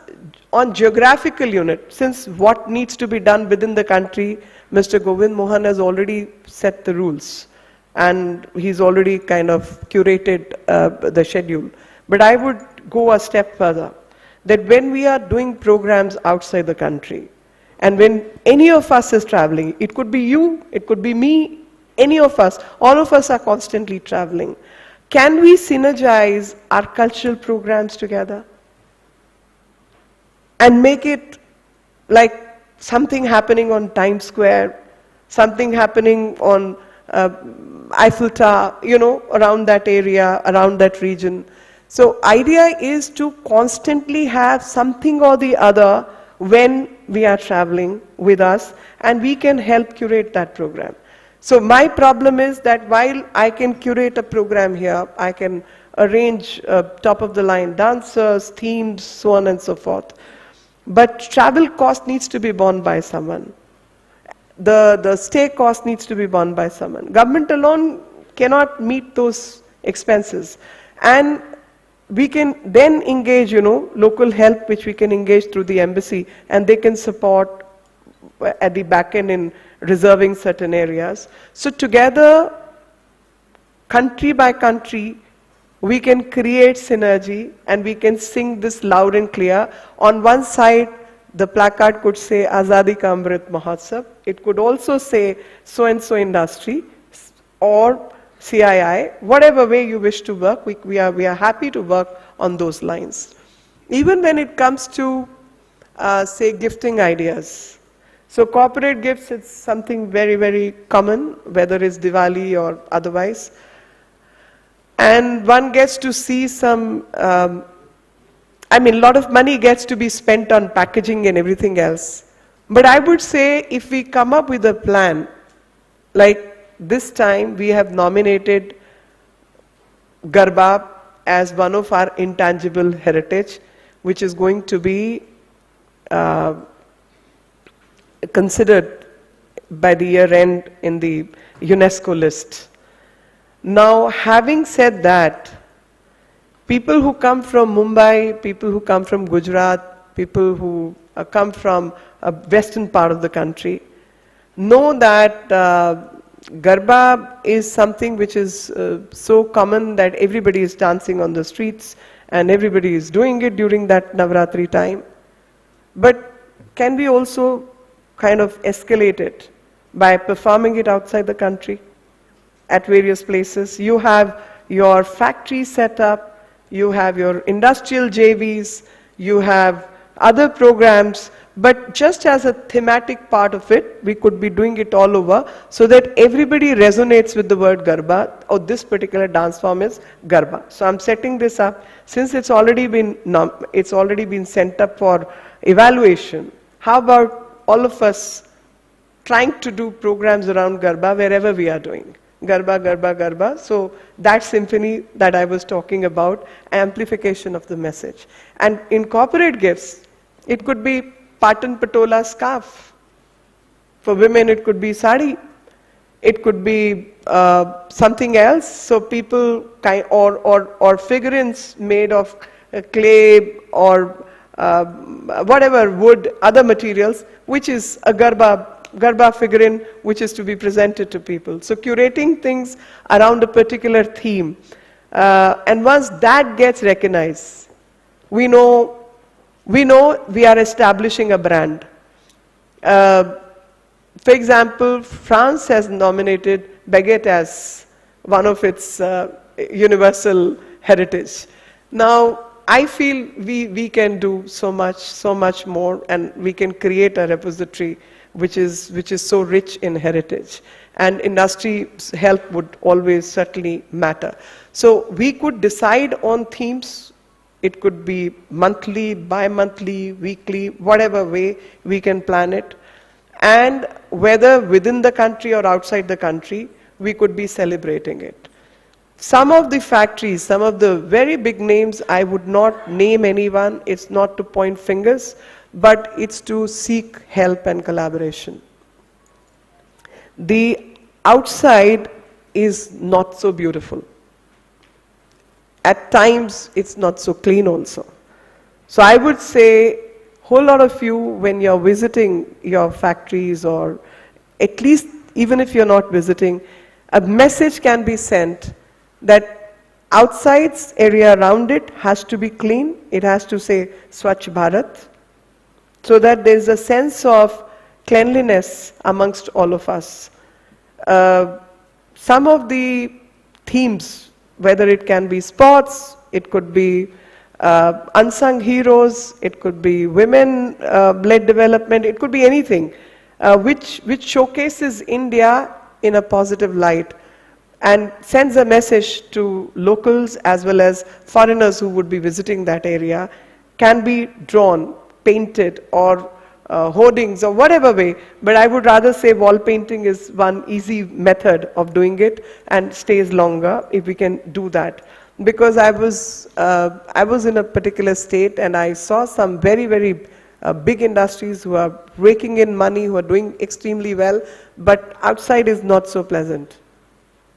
F: on geographical unit, since what needs to be done within the country, Mr. Govind Mohan has already set the rules, and he's already kind of curated the schedule. But I would go a step further, that when we are doing programs outside the country, and when any of us is traveling, it could be you, it could be me, any of us, all of us are constantly traveling. Can we synergize our cultural programs together and make it like something happening on Times Square, something happening on Eiffel Tower, you know, around that area, around that region? So idea is to constantly have something or the other when we are traveling with us, and we can help curate that program. So my problem is that while I can curate a program here, I can arrange top of the line dancers, themes, so on and so forth. But travel cost needs to be borne by someone. The stay cost needs to be borne by someone. Government alone cannot meet those expenses. And we can then engage, local help, which we can engage through the embassy, and they can support at the back end in reserving certain areas. So together, country by country, we can create synergy and we can sing this loud and clear. On one side, the placard could say Azadi Ka Amrit Mahotsav. It could also say so-and-so industry or CII, whatever way you wish to work, we are happy to work on those lines. Even when it comes to, say, gifting ideas. So corporate gifts, it's something very, very common, whether it's Diwali or otherwise. And one gets to see some, a lot of money gets to be spent on packaging and everything else. But I would say if we come up with a plan, like this time we have nominated Garba as one of our intangible heritage, which is going to be considered by the year end in the UNESCO list. Now, having said that, people who come from Mumbai, people who come from Gujarat, people who come from a western part of the country, know that Garba is something which is so common that everybody is dancing on the streets and everybody is doing it during that Navratri time. But can we also kind of escalate it by performing it outside the country at various places? You have your factory set up, you have your industrial JVs, you have other programs, but just as a thematic part of it, we could be doing it all over so that everybody resonates with the word Garba, or this particular dance form is Garba. So I'm setting this up. Since it's already been sent up for evaluation, how about all of us trying to do programs around Garba wherever we are doing? Garba, Garba, Garba. So that symphony that I was talking about, amplification of the message. And in corporate gifts, it could be Patan Patola scarf. For women, it could be sari. It could be something else. So people or figurines made of clay or whatever wood, other materials, which is a Garba figurine which is to be presented to people. So curating things around a particular theme. And once that gets recognized, we know we are establishing a brand. For example, France has nominated baguette as one of its universal heritage. Now, I feel we can do so much more, and we can create a repository which is so rich in heritage. And industry's help would always certainly matter. So we could decide on themes. It could be monthly, bi-monthly, weekly, whatever way we can plan it. And whether within the country or outside the country, we could be celebrating it. Some of the factories, some of the very big names, I would not name anyone. It's not to point fingers, but it's to seek help and collaboration. The outside is not so beautiful. At times, it's not so clean also. So I would say, whole lot of you, when you're visiting your factories, or at least even if you're not visiting, a message can be sent that outside area around it has to be clean. It has to say Swachh Bharat, so that there's a sense of cleanliness amongst all of us. Some of the themes, whether it can be sports, it could be unsung heroes, it could be women-led development, it could be anything which showcases India in a positive light. and sends a message to locals as well as foreigners who would be visiting that area, can be drawn, painted, or hoardings or whatever way, but I would rather say wall painting is one easy method of doing it and stays longer if we can do that. Because I was in a particular state and I saw some very big industries who are raking in money, who are doing extremely well, but outside is not so pleasant.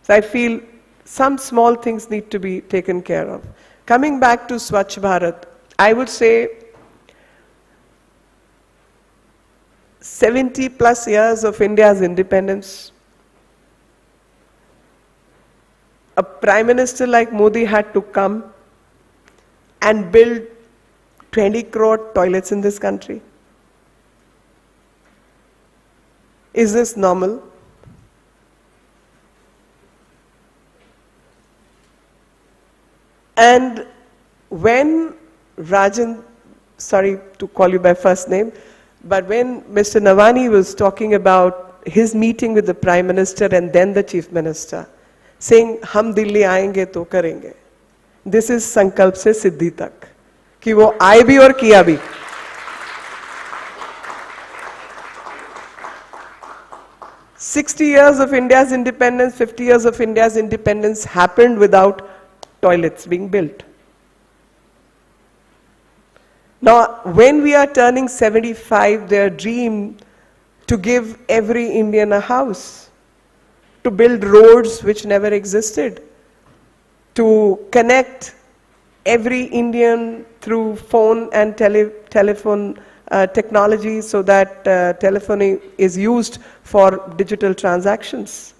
F: So I feel some small things need to be taken care of. Coming back to Swachh Bharat, I would say 70 plus years of India's independence, a Prime Minister like Modi had to come and build 20 crore toilets in this country. Is this normal? And when Rajan, sorry to call you by first name, but when Mr. Navani was talking about his meeting with the Prime Minister and then the Chief Minister, saying, "Hum Delhi aayenge to karenge." This is Sankalp se Siddhi tak. कि वो आए भी और किया भी. "60 years of India's independence, 50 years of India's independence happened without toilets being built. Now, when we are turning 75, their dream to give every Indian a house, to build roads which never existed, to connect every Indian through phone and telephone technology so that telephony is used for digital transactions,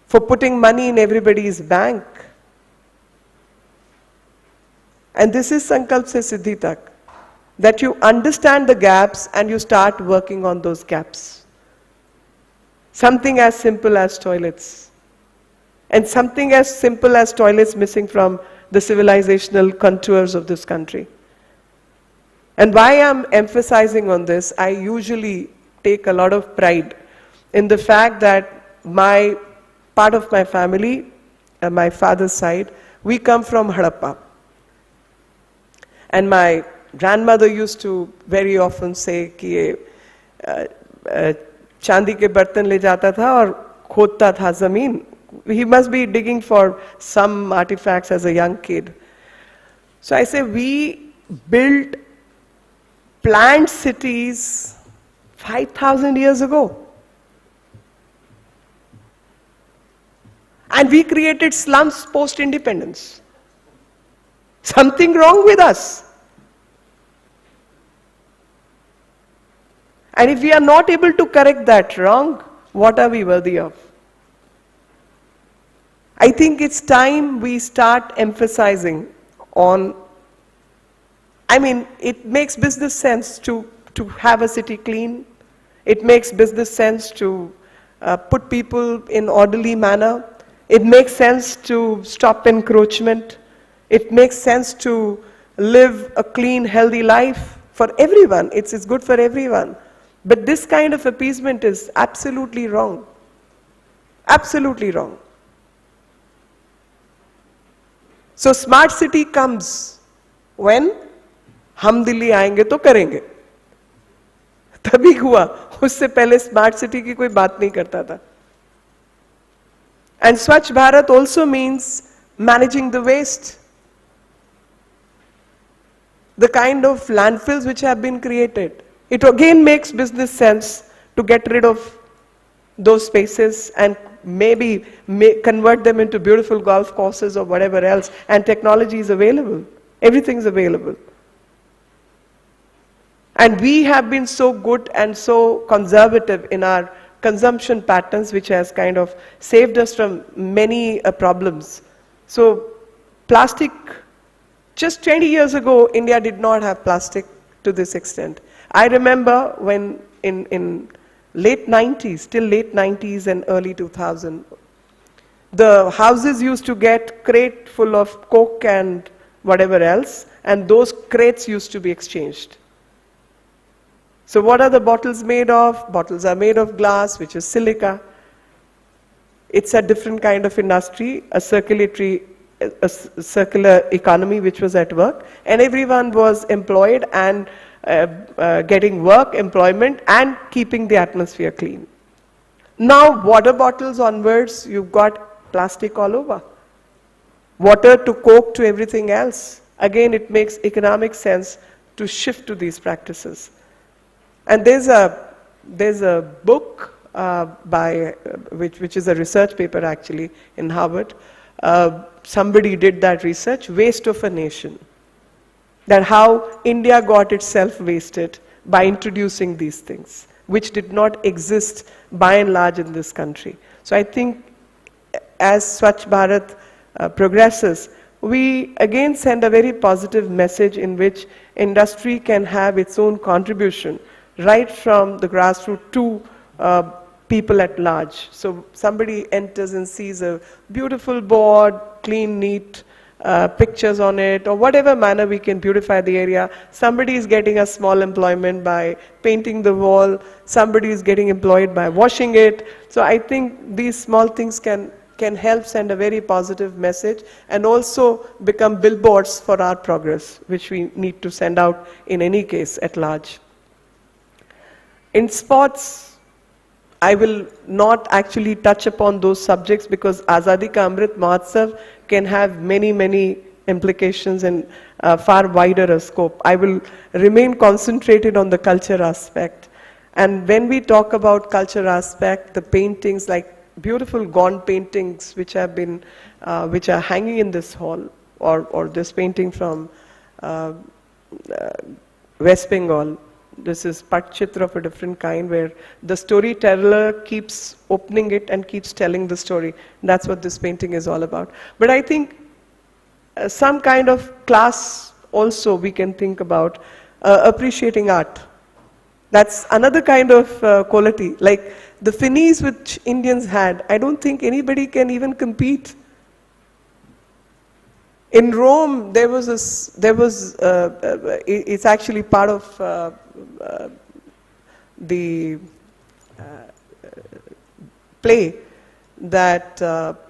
F: for putting money in everybody's bank. And this is Sankalp se Siddhi tak, that you understand the gaps and you start working on those gaps. Something as simple as toilets. And something as simple as toilets missing from the civilizational contours of this country. And why I'm emphasizing on this, I usually take a lot of pride in the fact that part of my family, my father's side, we come from Harappa. And my grandmother used to very often say कि ये चांदी के बर्तन ले जाता था और खोदता था ज़मीन. He must be digging for some artifacts as a young kid. So I say we built planned cities 5,000 years ago. And we created slums post-independence. Something wrong with us. And if we are not able to correct that wrong, what are we worthy of? I think it's time we start emphasizing on, it makes business sense to have a city clean. It makes business sense to put people in orderly manner. It makes sense to stop encroachment. It makes sense to live a clean, healthy life for everyone. It's good for everyone. But this kind of appeasement is absolutely wrong. Absolutely wrong. So smart city comes when हम दिल्ली आएंगे तो करेंगे. तभी हुआ. उससे पहले smart city की कोई बात नहीं करता था. And Swachh Bharat also means managing the waste. The kind of landfills which have been created. It again makes business sense to get rid of those spaces and maybe convert them into beautiful golf courses or whatever else, and technology is available. Everything's available. And we have been so good and so conservative in our consumption patterns, which has kind of saved us from many problems. So plastic, just 20 years ago, India did not have plastic to this extent. I remember when in late 90s, till late 90s and early 2000, the houses used to get crate full of Coke and whatever else, and those crates used to be exchanged. So what are the bottles made of? Bottles are made of glass, which is silica. it's a different kind of industry, a circular economy which was at work, and everyone was employed and getting work, employment, and keeping the atmosphere clean. Now, water bottles onwards, you've got plastic all over. Water to Coke to everything else. Again, it makes economic sense to shift to these practices. And there's a book which is a research paper actually in Harvard. Somebody did that research, Waste of a Nation. That how India got itself wasted by introducing these things, which did not exist by and large in this country. So I think as Swachh Bharat progresses, we again send a very positive message in which industry can have its own contribution right from the grassroots to people at large. So somebody enters and sees a beautiful board, clean, neat, pictures on it, or whatever manner we can beautify the area. Somebody is getting a small employment by painting the wall. Somebody is getting employed by washing it. So I think these small things can help send a very positive message and also become billboards for our progress, which we need to send out in any case at large. In sports, I will not actually touch upon those subjects because Azadi Ka Amrit Mahotsav can have many, many implications and far wider a scope. I will remain concentrated on the culture aspect. And when we talk about culture aspect, the paintings like beautiful gaunt paintings which have been, which are hanging in this hall, or this painting from West Bengal. This is Patchitra of a different kind where the storyteller keeps opening it and keeps telling the story. That's what this painting is all about. But I think some kind of class also we can think about appreciating art. That's another kind of quality. Like the finis which Indians had, I don't think anybody can even compete. In Rome, it's actually part of the play that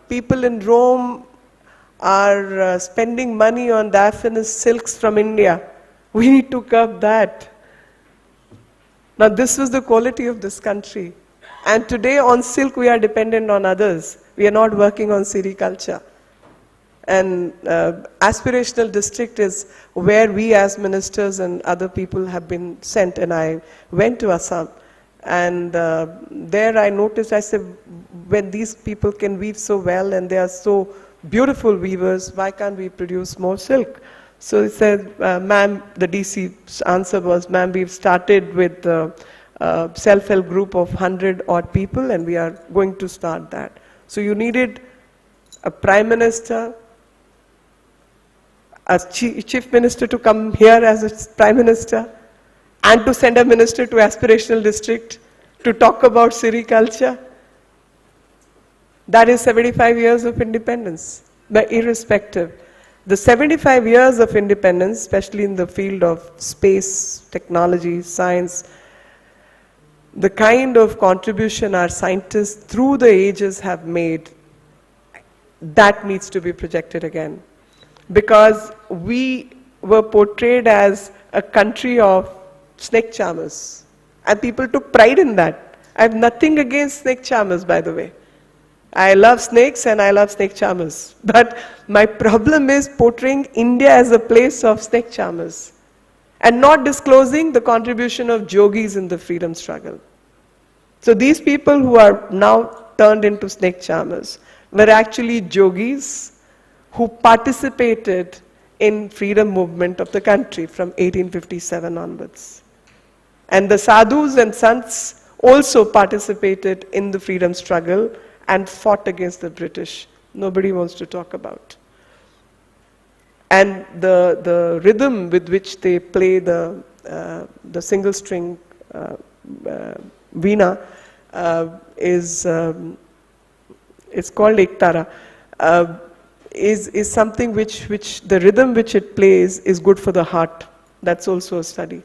F: people in Rome are spending money on diaphanous silks from India. We need to curb that. Now this was the quality of this country. And today on silk we are dependent on others. We are not working on sericulture. And aspirational district is where we as ministers and other people have been sent. And I went to Assam. And there I noticed, I said, when these people can weave so well and they are so beautiful weavers, why can't we produce more silk? So he said, ma'am, the DC's answer was, ma'am, we've started with a self-help group of 100 odd people and we are going to start that. So you needed a prime minister, a chief minister to come here as a prime minister, and to send a minister to aspirational district to talk about sericulture. That is 75 years of independence, but irrespective. The 75 years of independence, especially in the field of space, technology, science, the kind of contribution our scientists through the ages have made, that needs to be projected again. Because we were portrayed as a country of snake charmers. And people took pride in that. I have nothing against snake charmers, by the way. I love snakes and I love snake charmers. But my problem is portraying India as a place of snake charmers and not disclosing the contribution of yogis in the freedom struggle. So these people who are now turned into snake charmers were actually yogis who participated in freedom movement of the country from 1857 onwards. And the sadhus and sants also participated in the freedom struggle and fought against the British. Nobody wants to talk about. And the rhythm with which they play the single string veena is it's called Ektara. Is something which the rhythm which it plays is good for the heart. That's also a study.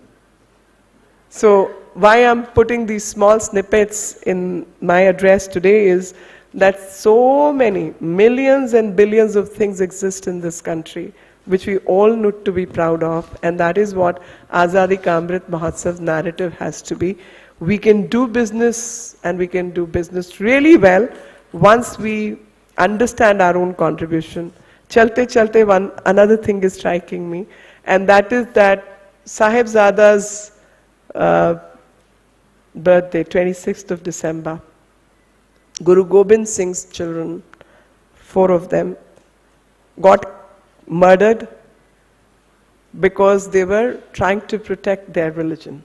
F: So why I'm putting these small snippets in my address today is that so many millions and billions of things exist in this country, which we all need to be proud of, and that is what Azadi Ka Amrit Mahotsav narrative has to be. We can do business, and we can do business really well once we understand our own contribution. Chalte chalte, another thing is striking me, and that is that Sahibzada's birthday, 26th of December, Guru Gobind Singh's children, 4 of them, got murdered because they were trying to protect their religion.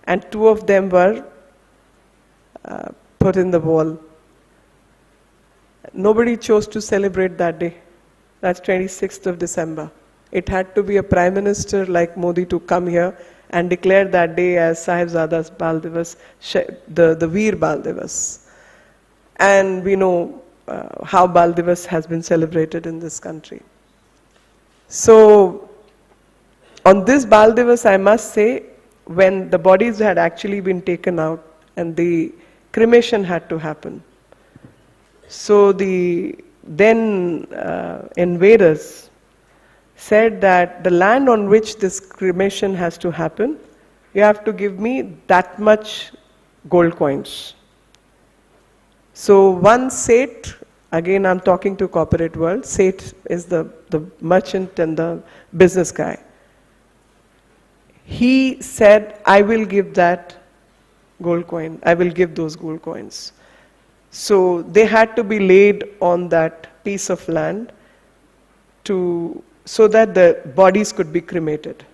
F: And 2 of them were put in the wall. Nobody chose to celebrate that day. That's 26th of December. It had to be a Prime Minister like Modi to come here and declare that day as Sahibzada's Bal Divas, the Veer Bal Divas. And we know how Bal Divas has been celebrated in this country. So, on this Bal Divas, I must say, when the bodies had actually been taken out and the cremation had to happen, so the then invaders said that the land on which this cremation has to happen, you have to give me that much gold coins. So one Seth, again I'm talking to corporate world, Seth is the merchant and the business guy. He said, I will give that gold coin, I will give those gold coins. So they had to be laid on that piece of land so that the bodies could be cremated.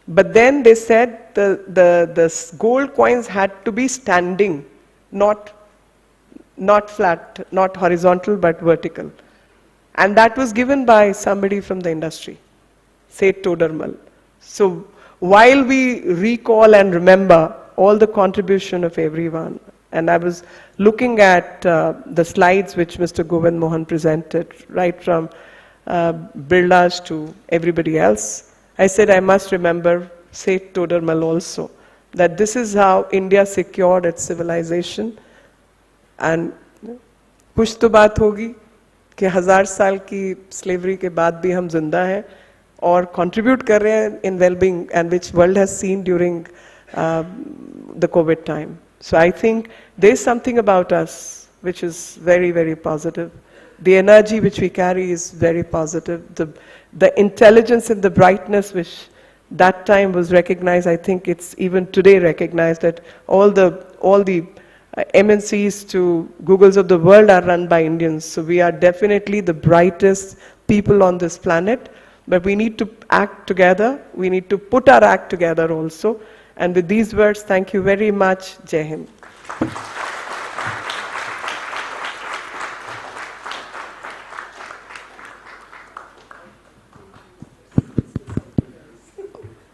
F: But then they said the gold coins had to be standing, not flat, not horizontal, but vertical. And that was given by somebody from the industry, Seth Todarmal. So while we recall and remember all the contribution of everyone, and I was looking at the slides which Mr. Govind Mohan presented, right from Birlas to everybody else, I said I must remember Seth Todarmal also, that this is how India secured its civilization. And कुछ तो बात होगी कि 1000 साल की slavery के बाद भी हम जिंदा हैं और contribute कर रहे हैं in well-being, and which world has seen during the COVID time. So I think there's something about us which is very, very positive. The energy which we carry is very positive. The intelligence and the brightness which that time was recognized, I think it's even today recognized that all the MNCs to Googles of the world are run by Indians. So we are definitely the brightest people on this planet. But we need to act together. We need to put our act together also. And with these words, thank you very much. Jai Hind.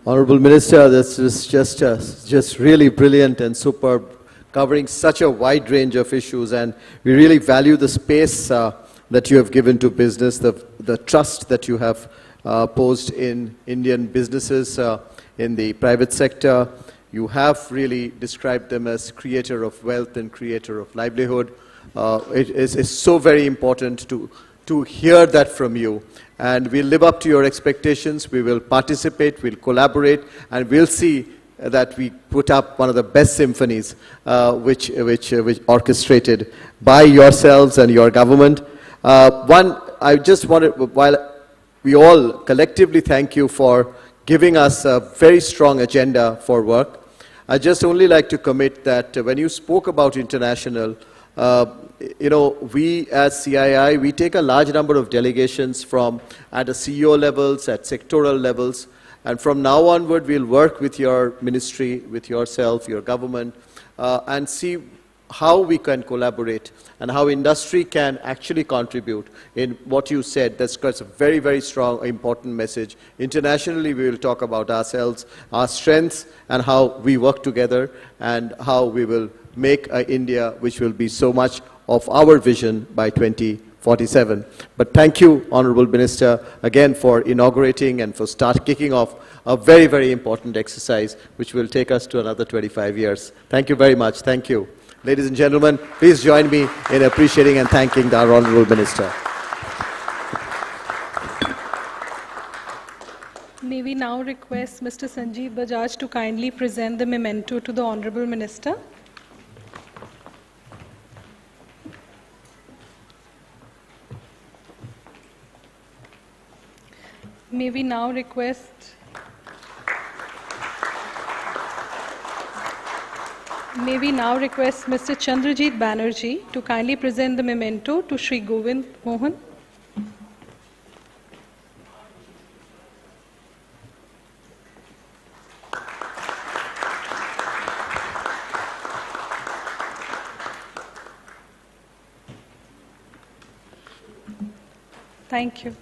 B: Honorable Minister, this is just really brilliant and superb, covering such a wide range of issues, and we really value the space that you have given to business, the trust that you have posed in Indian businesses, in the private sector. You have really described them as creator of wealth and creator of livelihood. It is so very important to hear that from you. And we'll live up to your expectations. We will participate, we'll collaborate, and we'll see that we put up one of the best symphonies which orchestrated by yourselves and your government. I just wanted, while we all collectively thank you for giving us a very strong agenda for work, I just only like to commit that when you spoke about international, you know, we as CII, we take a large number of delegations from at the CEO levels, at sectoral levels, and from now onward we'll work with your ministry, with yourself, your government, and see how we can collaborate and how industry can actually contribute in what you said. That's a very, very strong, important message. Internationally, we will talk about ourselves, our strengths, and how we work together, and how we will make India which will be so much of our vision by 2047. But thank you, Honorable Minister, again for inaugurating and for kicking off a very, very important exercise which will take us to another 25 years. Thank you very much. Thank you. Ladies and gentlemen, please join me in appreciating and thanking the Honorable Minister.
A: May we now request Mr. Sanjeev Bajaj to kindly present the memento to the Honorable Minister. May we now request Mr. Chandrajit Banerjee to kindly present the memento to Shri Govind Mohan. Thank you.